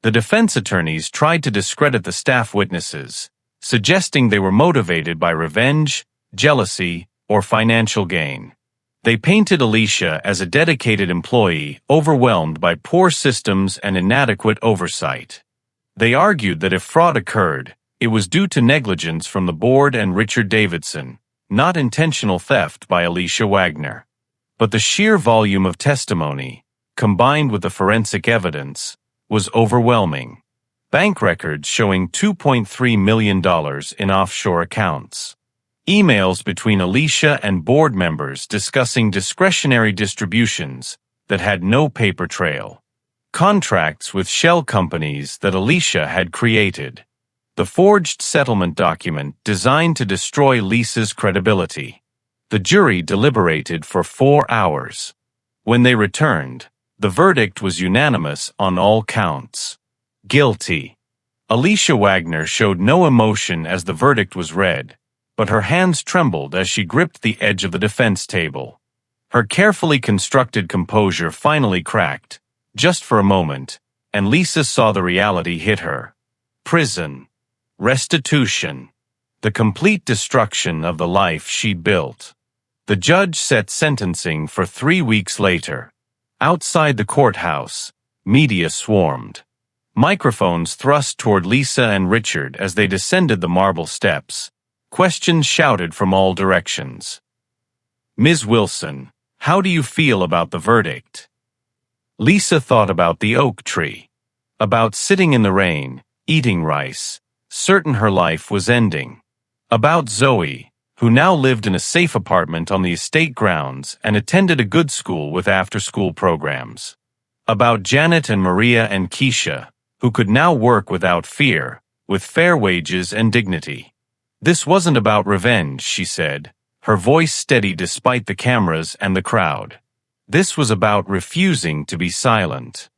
Speaker 1: The defense attorneys tried to discredit the staff witnesses, suggesting they were motivated by revenge, jealousy, or financial gain. They painted Alicia as a dedicated employee overwhelmed by poor systems and inadequate oversight. They argued that if fraud occurred, it was due to negligence from the board and Richard Davidson, not intentional theft by Alicia Wagner. But the sheer volume of testimony, combined with the forensic evidence, was overwhelming. Bank records showing $2.3 million in offshore accounts. Emails between Alicia and board members discussing discretionary distributions that had no paper trail. Contracts with shell companies that Alicia had created. The forged settlement document designed to destroy Lisa's credibility. The jury deliberated for 4 hours. When they returned, the verdict was unanimous on all counts. Guilty. Alicia Wagner showed no emotion as the verdict was read, but her hands trembled as she gripped the edge of the defense table. Her carefully constructed composure finally cracked, just for a moment, and Lisa saw the reality hit her. Prison. Restitution. The complete destruction of the life she built. The judge set sentencing for 3 weeks later. Outside the courthouse, media swarmed. Microphones thrust toward Lisa and Richard as they descended the marble steps. Questions shouted from all directions. Ms. Wilson, how do you feel about the verdict? Lisa thought about the oak tree. About sitting in the rain, eating rice, certain her life was ending. About Zoe, who now lived in a safe apartment on the estate grounds and attended a good school with after-school programs. About Janet and Maria and Keisha, who could now work without fear, with fair wages and dignity. This wasn't about revenge, she said, her voice steady despite the cameras and the crowd. This was about refusing to be silent.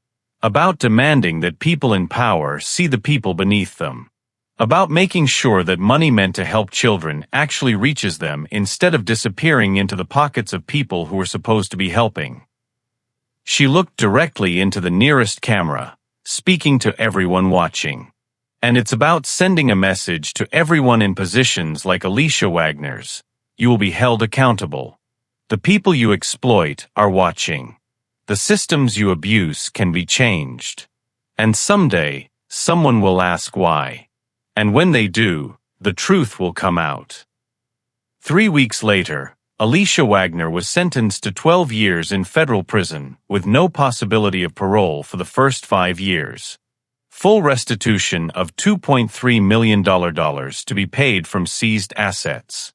Speaker 1: About demanding that people in power see the people beneath them. About making sure that money meant to help children actually reaches them instead of disappearing into the pockets of people who were supposed to be helping. She looked directly into the nearest camera, speaking to everyone watching. And it's about sending a message to everyone in positions like Alicia Wagner's. You will be held accountable. The people you exploit are watching. The systems you abuse can be changed. And someday, someone will ask why. And when they do, the truth will come out. 3 weeks later, Alicia Wagner was sentenced to 12 years in federal prison with no possibility of parole for the first 5 years. Full restitution of $2.3 million to be paid from seized assets.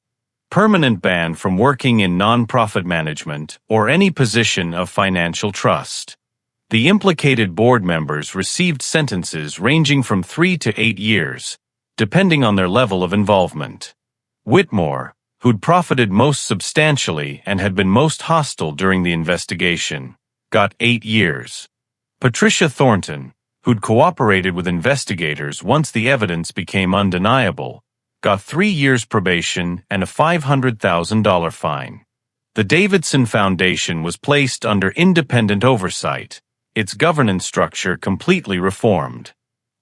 Speaker 1: Permanent ban from working in nonprofit management or any position of financial trust. The implicated board members received sentences ranging from 3 to 8 years, depending on their level of involvement. Whitmore, who'd profited most substantially and had been most hostile during the investigation, got 8 years. Patricia Thornton, who'd cooperated with investigators once the evidence became undeniable, got 3 years probation and a $500,000 fine. The Davidson Foundation was placed under independent oversight, its governance structure completely reformed.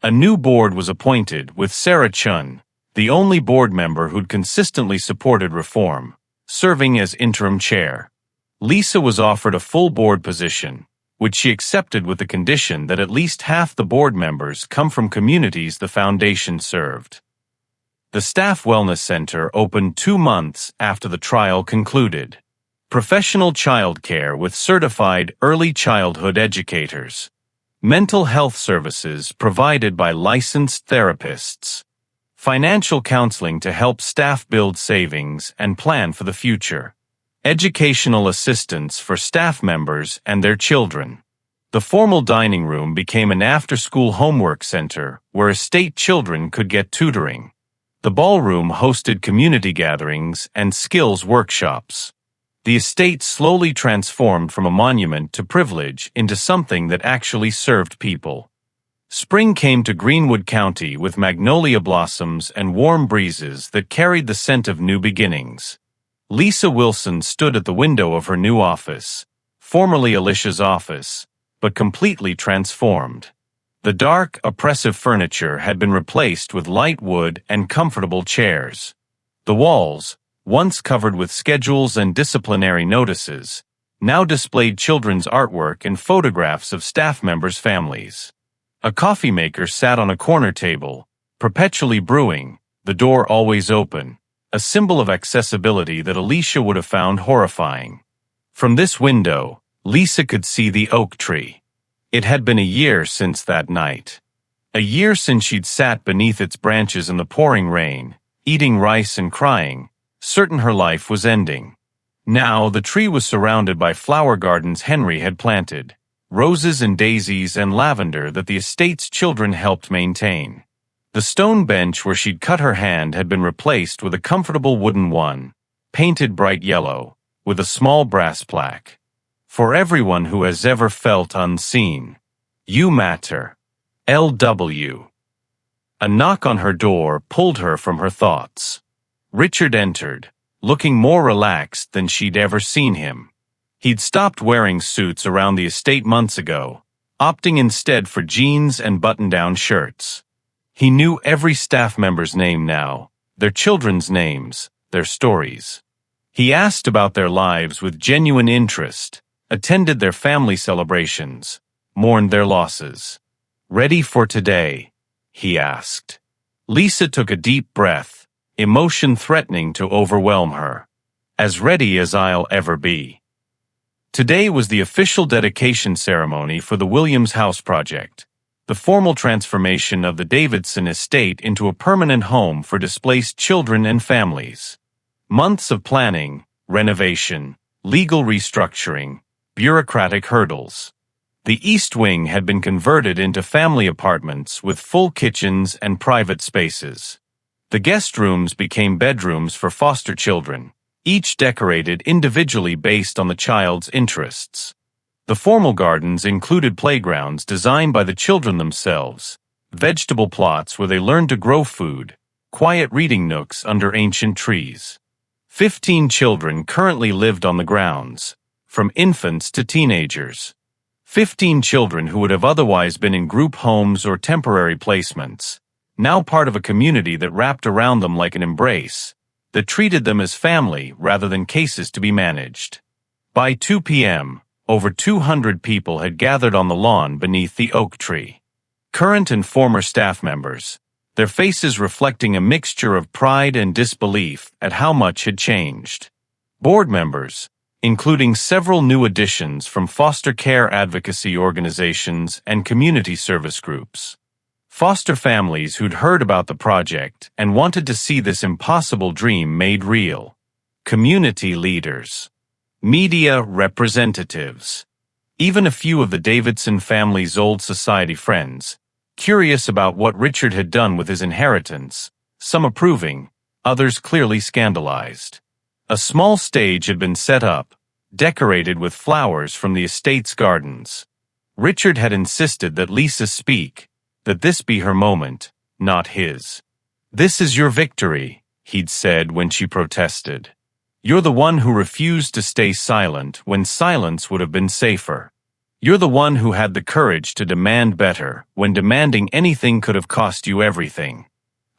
Speaker 1: A new board was appointed with Sarah Chun, the only board member who'd consistently supported reform, serving as interim chair. Lisa was offered a full board position, which she accepted with the condition that at least half the board members come from communities the foundation served. The Staff Wellness Center opened 2 months after the trial concluded. Professional child care with certified early childhood educators. Mental health services provided by licensed therapists. Financial counseling to help staff build savings and plan for the future. Educational assistance for staff members and their children. The formal dining room became an after-school homework center where estate children could get tutoring. The ballroom hosted community gatherings and skills workshops. The estate slowly transformed from a monument to privilege into something that actually served people. Spring came to Greenwood County with magnolia blossoms and warm breezes that carried the scent of new beginnings. Lisa Wilson stood at the window of her new office, formerly Alicia's office, but completely transformed. The dark, oppressive furniture had been replaced with light wood and comfortable chairs. The walls, once covered with schedules and disciplinary notices, now displayed children's artwork and photographs of staff members' families. A coffee maker sat on a corner table, perpetually brewing, the door always open, a symbol of accessibility that Alicia would have found horrifying. From this window, Lisa could see the oak tree. It had been a year since that night. A year since she'd sat beneath its branches in the pouring rain, eating rice and crying, certain her life was ending. Now the tree was surrounded by flower gardens Henry had planted, roses and daisies and lavender that the estate's children helped maintain. The stone bench where she'd cut her hand had been replaced with a comfortable wooden one, painted bright yellow, with a small brass plaque. For everyone who has ever felt unseen. You matter. L.W. A knock on her door pulled her from her thoughts. Richard entered, looking more relaxed than she'd ever seen him. He'd stopped wearing suits around the estate months ago, opting instead for jeans and button-down shirts. He knew every staff member's name now, their children's names, their stories. He asked about their lives with genuine interest, attended their family celebrations, mourned their losses. Ready for today? He asked. Lisa took a deep breath, emotion threatening to overwhelm her. As ready as I'll ever be. Today was the official dedication ceremony for the Williams House project, the formal transformation of the Davidson estate into a permanent home for displaced children and families. Months of planning, renovation, legal restructuring, bureaucratic hurdles. The East Wing had been converted into family apartments with full kitchens and private spaces. The guest rooms became bedrooms for foster children, each decorated individually based on the child's interests. The formal gardens included playgrounds designed by the children themselves, vegetable plots where they learned to grow food, quiet reading nooks under ancient trees. 15 children currently lived on the grounds, from infants to teenagers. 15 children who would have otherwise been in group homes or temporary placements, now part of a community that wrapped around them like an embrace, that treated them as family rather than cases to be managed. By 2 p.m., over 200 people had gathered on the lawn beneath the oak tree. Current and former staff members, their faces reflecting a mixture of pride and disbelief at how much had changed. Board members, including several new additions from foster care advocacy organizations and community service groups. Foster families who'd heard about the project and wanted to see this impossible dream made real. Community leaders. Media representatives. Even a few of the Davidson family's old society friends, curious about what Richard had done with his inheritance, some approving, others clearly scandalized. A small stage had been set up, decorated with flowers from the estate's gardens. Richard had insisted that Lisa speak, that this be her moment, not his. "This is your victory," he'd said when she protested. "You're the one who refused to stay silent when silence would have been safer. You're the one who had the courage to demand better when demanding anything could have cost you everything.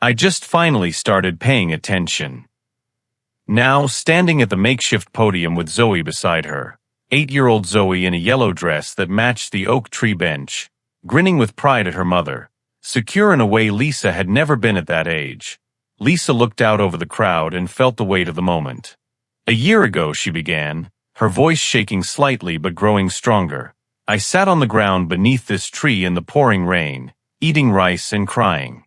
Speaker 1: I just finally started paying attention." Now, standing at the makeshift podium with Zoe beside her, 8-year-old Zoe in a yellow dress that matched the oak tree bench, grinning with pride at her mother, secure in a way Lisa had never been at that age. Lisa looked out over the crowd and felt the weight of the moment. "A year ago," she began, her voice shaking slightly but growing stronger, "I sat on the ground beneath this tree in the pouring rain, eating rice and crying.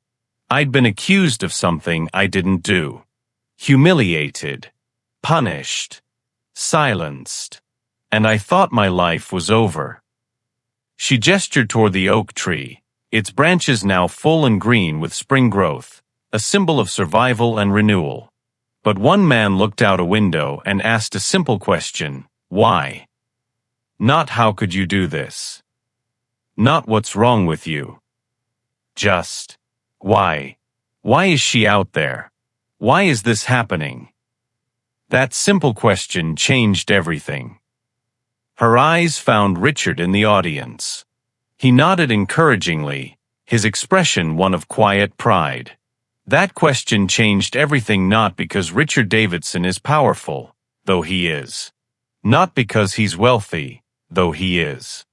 Speaker 1: I'd been accused of something I didn't do. Humiliated, punished, silenced, and I thought my life was over." She gestured toward the oak tree, its branches now full and green with spring growth, a symbol of survival and renewal. But one man looked out a window and asked a simple question: why? Not "how could you do this?" Not "what's wrong with you?" Just, why? Why is she out there? Why is this happening? That simple question changed everything. Her eyes found Richard in the audience. He nodded encouragingly, his expression one of quiet pride. That question changed everything, not because Richard Davidson is powerful, though he is. Not because he's wealthy, though he is.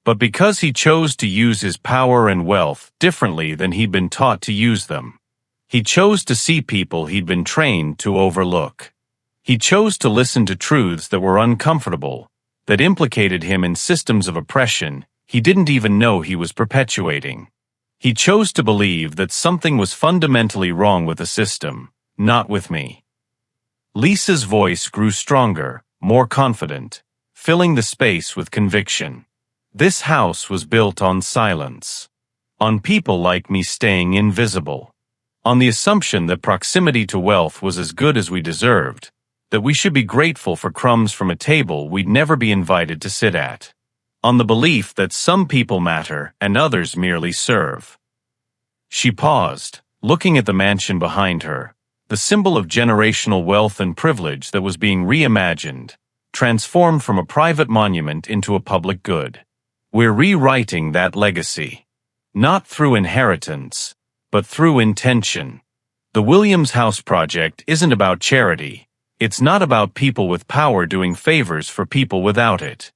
Speaker 1: But because he chose to use his power and wealth differently than he'd been taught to use them. He chose to see people he'd been trained to overlook. He chose to listen to truths that were uncomfortable, that implicated him in systems of oppression he didn't even know he was perpetuating. He chose to believe that something was fundamentally wrong with the system, not with me. Lisa's voice grew stronger, more confident, filling the space with conviction. This house was built on silence. On people like me staying invisible. On the assumption that proximity to wealth was as good as we deserved, that we should be grateful for crumbs from a table we'd never be invited to sit at. On the belief that some people matter and others merely serve. She paused, looking at the mansion behind her, the symbol of generational wealth and privilege that was being reimagined, transformed from a private monument into a public good. We're rewriting that legacy. Not through inheritance, but through intention. The Williams House project isn't about charity. It's not about people with power doing favors for people without it.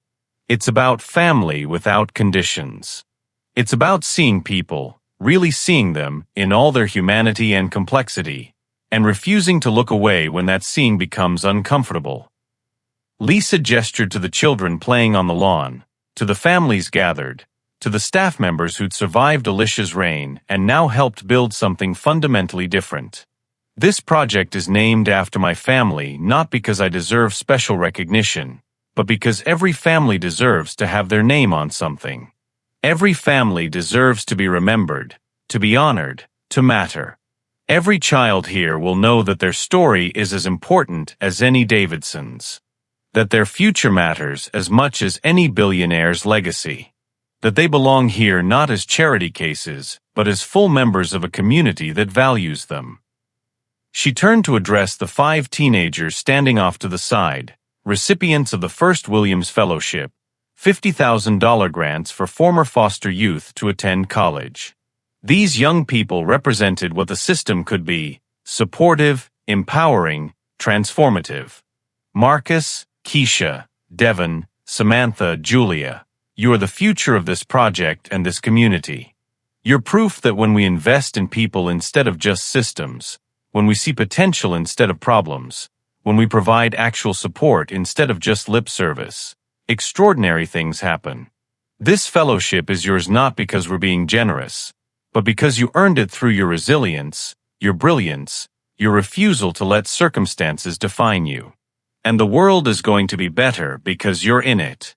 Speaker 1: It's about family without conditions. It's about seeing people, really seeing them, in all their humanity and complexity, and refusing to look away when that seeing becomes uncomfortable. Lisa gestured to the children playing on the lawn, to the families gathered, to the staff members who'd survived Alicia's reign and now helped build something fundamentally different. This project is named after my family not because I deserve special recognition, but because every family deserves to have their name on something. Every family deserves to be remembered, to be honored, to matter. Every child here will know that their story is as important as any Davidson's. That their future matters as much as any billionaire's legacy. That they belong here not as charity cases, but as full members of a community that values them. She turned to address the 5 teenagers standing off to the side, recipients of the first Williams Fellowship, $50,000 grants for former foster youth to attend college. These young people represented what the system could be: supportive, empowering, transformative. Marcus, Keisha, Devon, Samantha, Julia, you are the future of this project and this community. You're proof that when we invest in people instead of just systems, when we see potential instead of problems, when we provide actual support instead of just lip service, extraordinary things happen. This fellowship is yours not because we're being generous, but because you earned it through your resilience, your brilliance, your refusal to let circumstances define you. And the world is going to be better because you're in it.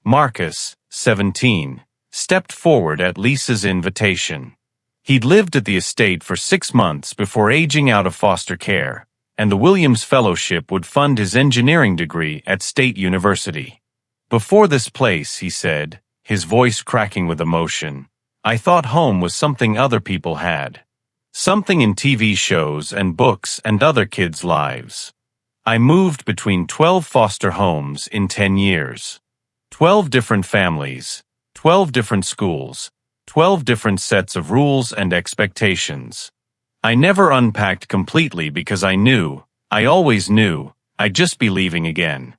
Speaker 1: Marcus, 17, stepped forward at Lisa's invitation. He'd lived at the estate for 6 months before aging out of foster care, and the Williams Fellowship would fund his engineering degree at State University. Before this place, he said, his voice cracking with emotion, I thought home was something other people had. Something in TV shows and books and other kids' lives. I moved between 12 foster homes in 10 years. 12 different families, 12 different schools, 12 different sets of rules and expectations. I never unpacked completely because I always knew, I'd just be leaving again.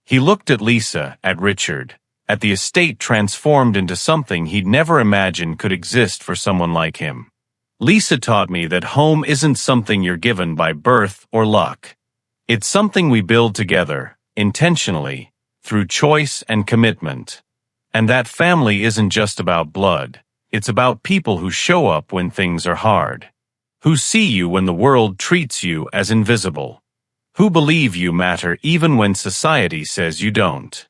Speaker 1: He looked at Lisa, at Richard, at the estate transformed into something he'd never imagined could exist for someone like him. Lisa taught me that home isn't something you're given by birth or luck. It's something we build together, intentionally, through choice and commitment. And that family isn't just about blood, it's about people who show up when things are hard. Who see you when the world treats you as invisible. Who believe you matter even when society says you don't.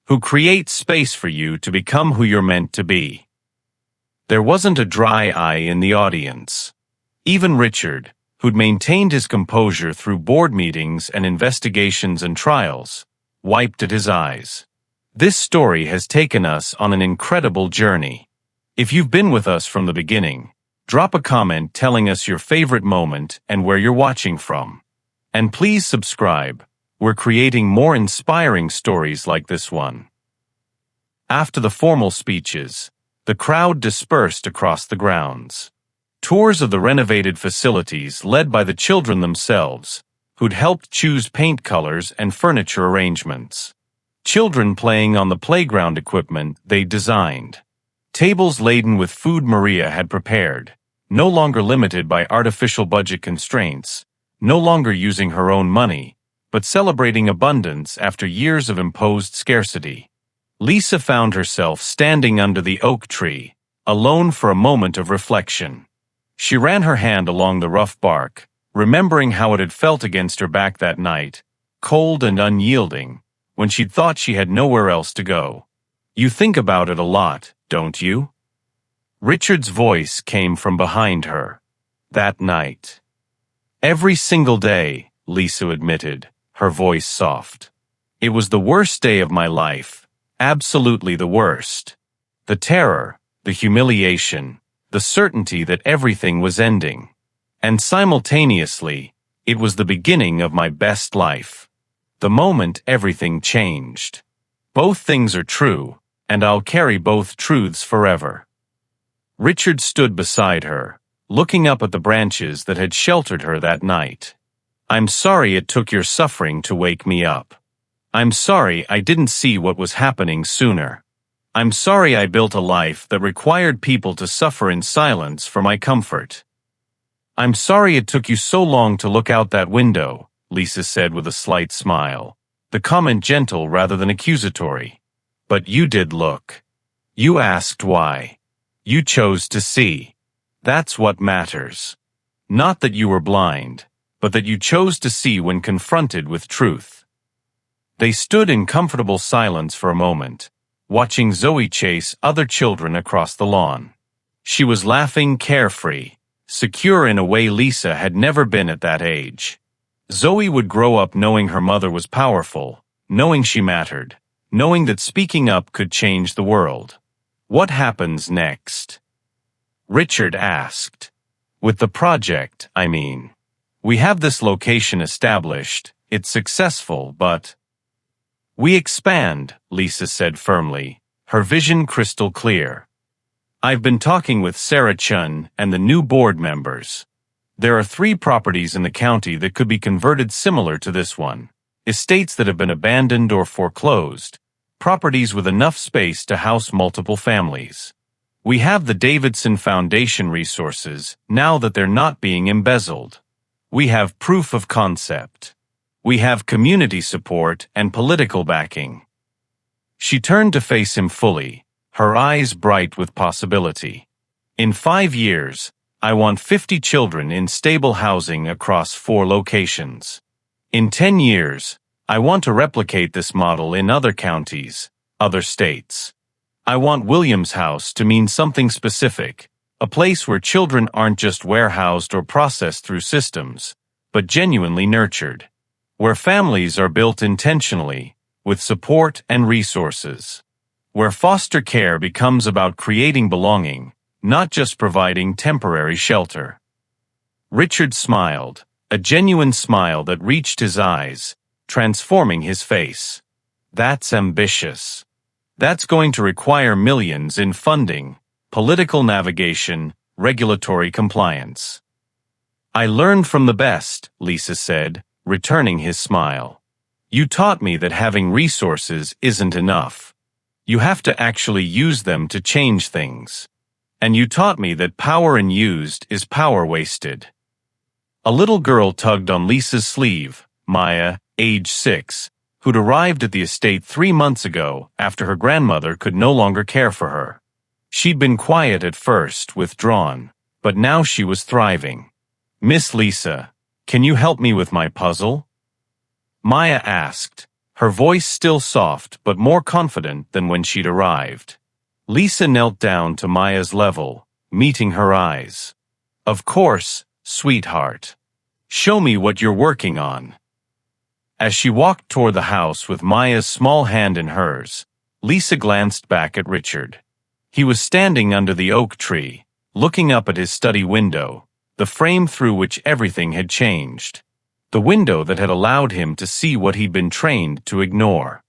Speaker 1: Who create space for you to become who you're meant to be. There wasn't a dry eye in the audience. Even Richard, who'd maintained his composure through board meetings and investigations and trials, wiped at his eyes. This story has taken us on an incredible journey. If you've been with us from the beginning, drop a comment telling us your favorite moment and where you're watching from. And please subscribe. We're creating more inspiring stories like this one. After the formal speeches, the crowd dispersed across the grounds. Tours of the renovated facilities led by the children themselves, who'd helped choose paint colors and furniture arrangements. Children playing on the playground equipment they'd designed. Tables laden with food Maria had prepared, no longer limited by artificial budget constraints, no longer using her own money, but celebrating abundance after years of imposed scarcity. Lisa found herself standing under the oak tree, alone for a moment of reflection. She ran her hand along the rough bark, remembering how it had felt against her back that night, cold and unyielding, when she'd thought she had nowhere else to go. You think about it a lot, don't you? Richard's voice came from behind her. That night. Every single day, Lisa admitted, her voice soft. It was the worst day of my life, absolutely the worst. The terror, the humiliation, the certainty that everything was ending. And simultaneously, it was the beginning of my best life. The moment everything changed. Both things are true, and I'll carry both truths forever. Richard stood beside her, looking up at the branches that had sheltered her that night. I'm sorry it took your suffering to wake me up. I'm sorry I didn't see what was happening sooner. I'm sorry I built a life that required people to suffer in silence for my comfort. I'm sorry it took you so long to look out that window, Lisa said with a slight smile. the comment gentle rather than accusatory. But you did look. You asked why. You chose to see. That's what matters. Not that you were blind, but that you chose to see when confronted with truth. They stood in comfortable silence for a moment, watching Zoe chase other children across the lawn. She was laughing carefree, secure in a way Lisa had never been at that age. Zoe would grow up knowing her mother was powerful, knowing she mattered, knowing that speaking up could change the world. What happens next? Richard asked. With the project, I mean. We have this location established, it's successful, but… We expand, Lisa said firmly, her vision crystal clear. I've been talking with Sarah Chun and the new board members. There are 3 properties in the county that could be converted similar to this one. Estates that have been abandoned or foreclosed. Properties with enough space to house multiple families. We have the Davidson Foundation resources now that they're not being embezzled. We have proof of concept. We have community support and political backing. She turned to face him fully, her eyes bright with possibility. In 5 years, I want 50 children in stable housing across 4 locations. In 10 years, I want to replicate this model in other counties, other states. I want Williams House to mean something specific, a place where children aren't just warehoused or processed through systems, but genuinely nurtured. Where families are built intentionally, with support and resources. Where foster care becomes about creating belonging, not just providing temporary shelter. Richard smiled, a genuine smile that reached his eyes, transforming his face. That's ambitious. That's going to require millions in funding, political navigation, regulatory compliance. I learned from the best, Lisa said, returning his smile. You taught me that having resources isn't enough. You have to actually use them to change things. And you taught me that power unused is power wasted. A little girl tugged on Lisa's sleeve, Maya, age 6, who'd arrived at the estate 3 months ago after her grandmother could no longer care for her. She'd been quiet at first, withdrawn, but now she was thriving. Miss Lisa, can you help me with my puzzle? Maya asked, her voice still soft but more confident than when she'd arrived. Lisa knelt down to Maya's level, meeting her eyes. Of course, sweetheart. Show me what you're working on. As she walked toward the house with Maya's small hand in hers, Lisa glanced back at Richard. He was standing under the oak tree, looking up at his study window, the frame through which everything had changed. The window that had allowed him to see what he'd been trained to ignore.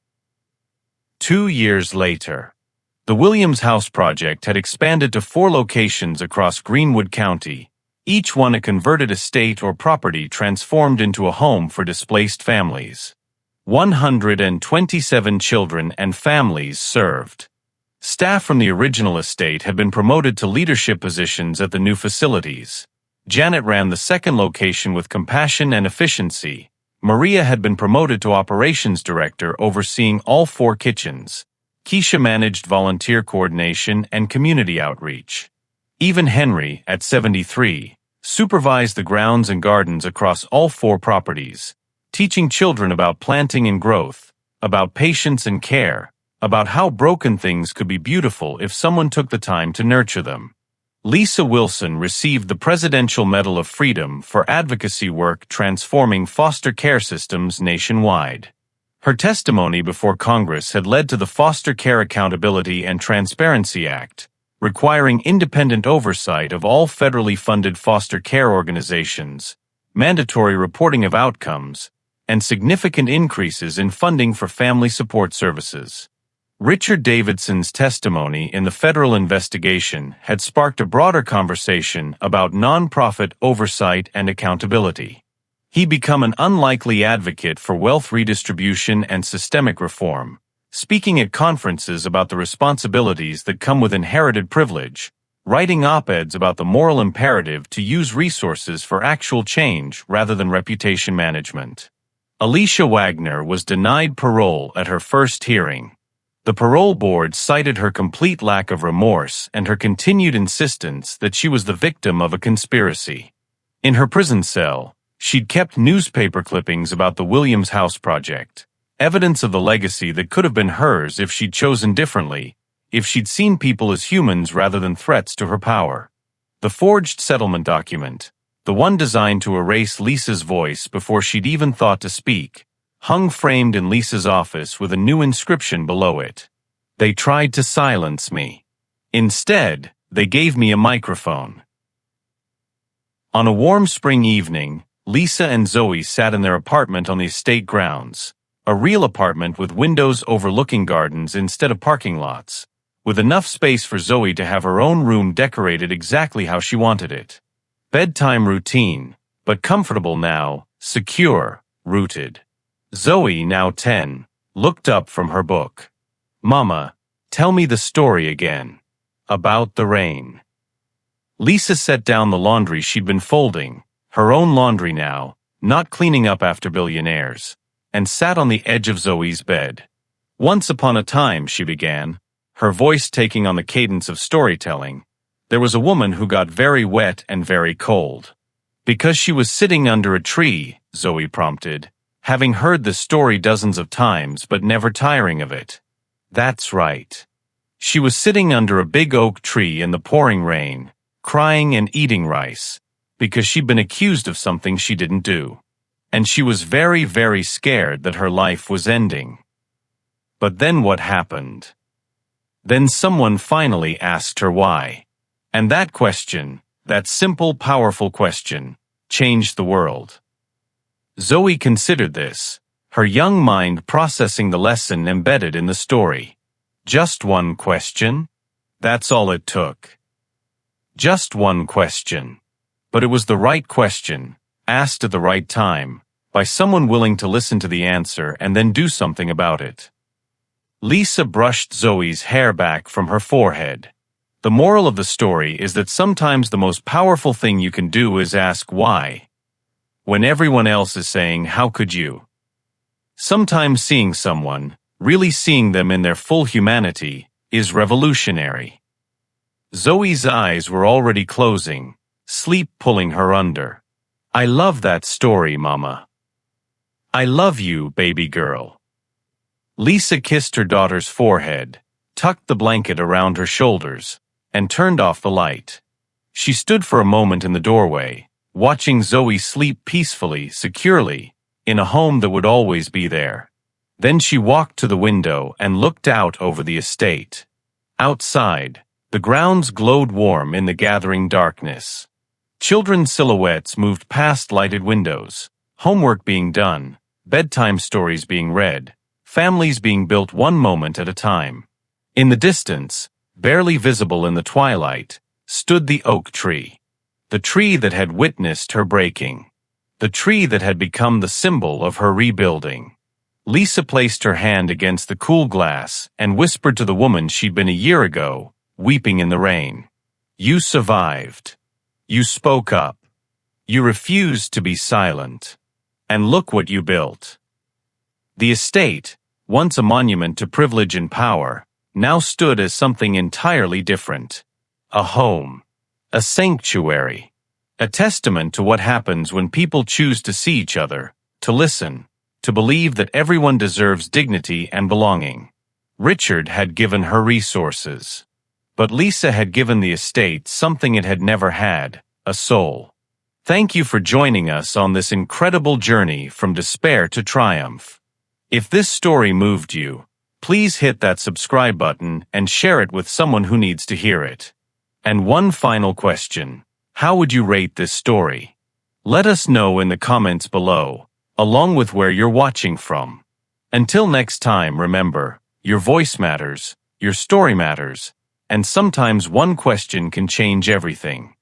Speaker 1: 2 years later, the Williams House project had expanded to 4 locations across Greenwood County, each one a converted estate or property transformed into a home for displaced families. 127 children and families served. Staff from the original estate had been promoted to leadership positions at the new facilities. Janet ran the 2nd location with compassion and efficiency. Maria had been promoted to operations director overseeing all 4 kitchens. Keisha managed volunteer coordination and community outreach. Even Henry, at 73, supervised the grounds and gardens across all 4 properties, teaching children about planting and growth, about patience and care, about how broken things could be beautiful if someone took the time to nurture them. Lisa Wilson received the Presidential Medal of Freedom for advocacy work transforming foster care systems nationwide. Her testimony before Congress had led to the Foster Care Accountability and Transparency Act, requiring independent oversight of all federally funded foster care organizations, mandatory reporting of outcomes, and significant increases in funding for family support services. Richard Davidson's testimony in the federal investigation had sparked a broader conversation about nonprofit oversight and accountability. He'd become an unlikely advocate for wealth redistribution and systemic reform, speaking at conferences about the responsibilities that come with inherited privilege, writing op-eds about the moral imperative to use resources for actual change rather than reputation management. Alicia Wagner was denied parole at her first hearing. The parole board cited her complete lack of remorse and her continued insistence that she was the victim of a conspiracy. In her prison cell, she'd kept newspaper clippings about the Williams House project, evidence of the legacy that could have been hers if she'd chosen differently, if she'd seen people as humans rather than threats to her power. The forged settlement document, the one designed to erase Lisa's voice before she'd even thought to speak, hung framed in Lisa's office with a new inscription below it. They tried to silence me. Instead, they gave me a microphone. On a warm spring evening, Lisa and Zoe sat in their apartment on the estate grounds, a real apartment with windows overlooking gardens instead of parking lots, with enough space for Zoe to have her own room decorated exactly how she wanted it. Bedtime routine, but comfortable now, secure, rooted. Zoe, now 10, looked up from her book. "Mama, tell me the story again. About the rain." Lisa set down the laundry she'd been folding, her own laundry now, not cleaning up after Billionaire's, and sat on the edge of Zoe's bed. "Once upon a time," she began, her voice taking on the cadence of storytelling, "there was a woman who got very wet and very cold. Because she was sitting under a tree," Zoe prompted, having heard the story dozens of times but never tiring of it. "That's right. She was sitting under a big oak tree in the pouring rain, crying and eating rice, because she'd been accused of something she didn't do. And she was very, very scared that her life was ending. But then what happened? Then someone finally asked her why. And that question, that simple, powerful question, changed the world." Zoe considered this, her young mind processing the lesson embedded in the story. Just one question? That's all it took. Just one question. But it was the right question, asked at the right time, by someone willing to listen to the answer and then do something about it. Lisa brushed Zoe's hair back from her forehead. The moral of the story is that sometimes the most powerful thing you can do is ask why, when everyone else is saying, "How could you?" Sometimes seeing someone, really seeing them in their full humanity, is revolutionary. Zoe's eyes were already closing, sleep pulling her under. "I love that story, Mama. I love you, baby girl." Lisa kissed her daughter's forehead, tucked the blanket around her shoulders, and turned off the light. She stood for a moment in the doorway, watching Zoe sleep peacefully, securely, in a home that would always be there. Then she walked to the window and looked out over the estate. Outside, the grounds glowed warm in the gathering darkness. Children's silhouettes moved past lighted windows, homework being done, bedtime stories being read, families being built one moment at a time. In the distance, barely visible in the twilight, stood the oak tree. The tree that had witnessed her breaking. The tree that had become the symbol of her rebuilding. Lisa placed her hand against the cool glass and whispered to the woman she'd been a year ago, weeping in the rain. "You survived. You spoke up. You refused to be silent. And look what you built." The estate, once a monument to privilege and power, now stood as something entirely different. A home. A sanctuary. A testament to what happens when people choose to see each other, to listen, to believe that everyone deserves dignity and belonging. Richard had given her resources. But Lisa had given the estate something it had never had, a soul. Thank you for joining us on this incredible journey from despair to triumph. If this story moved you, please hit that subscribe button and share it with someone who needs to hear it. And one final question. How would you rate this story? Let us know in the comments below, along with where you're watching from. Until next time, remember, your voice matters, your story matters, and sometimes one question can change everything.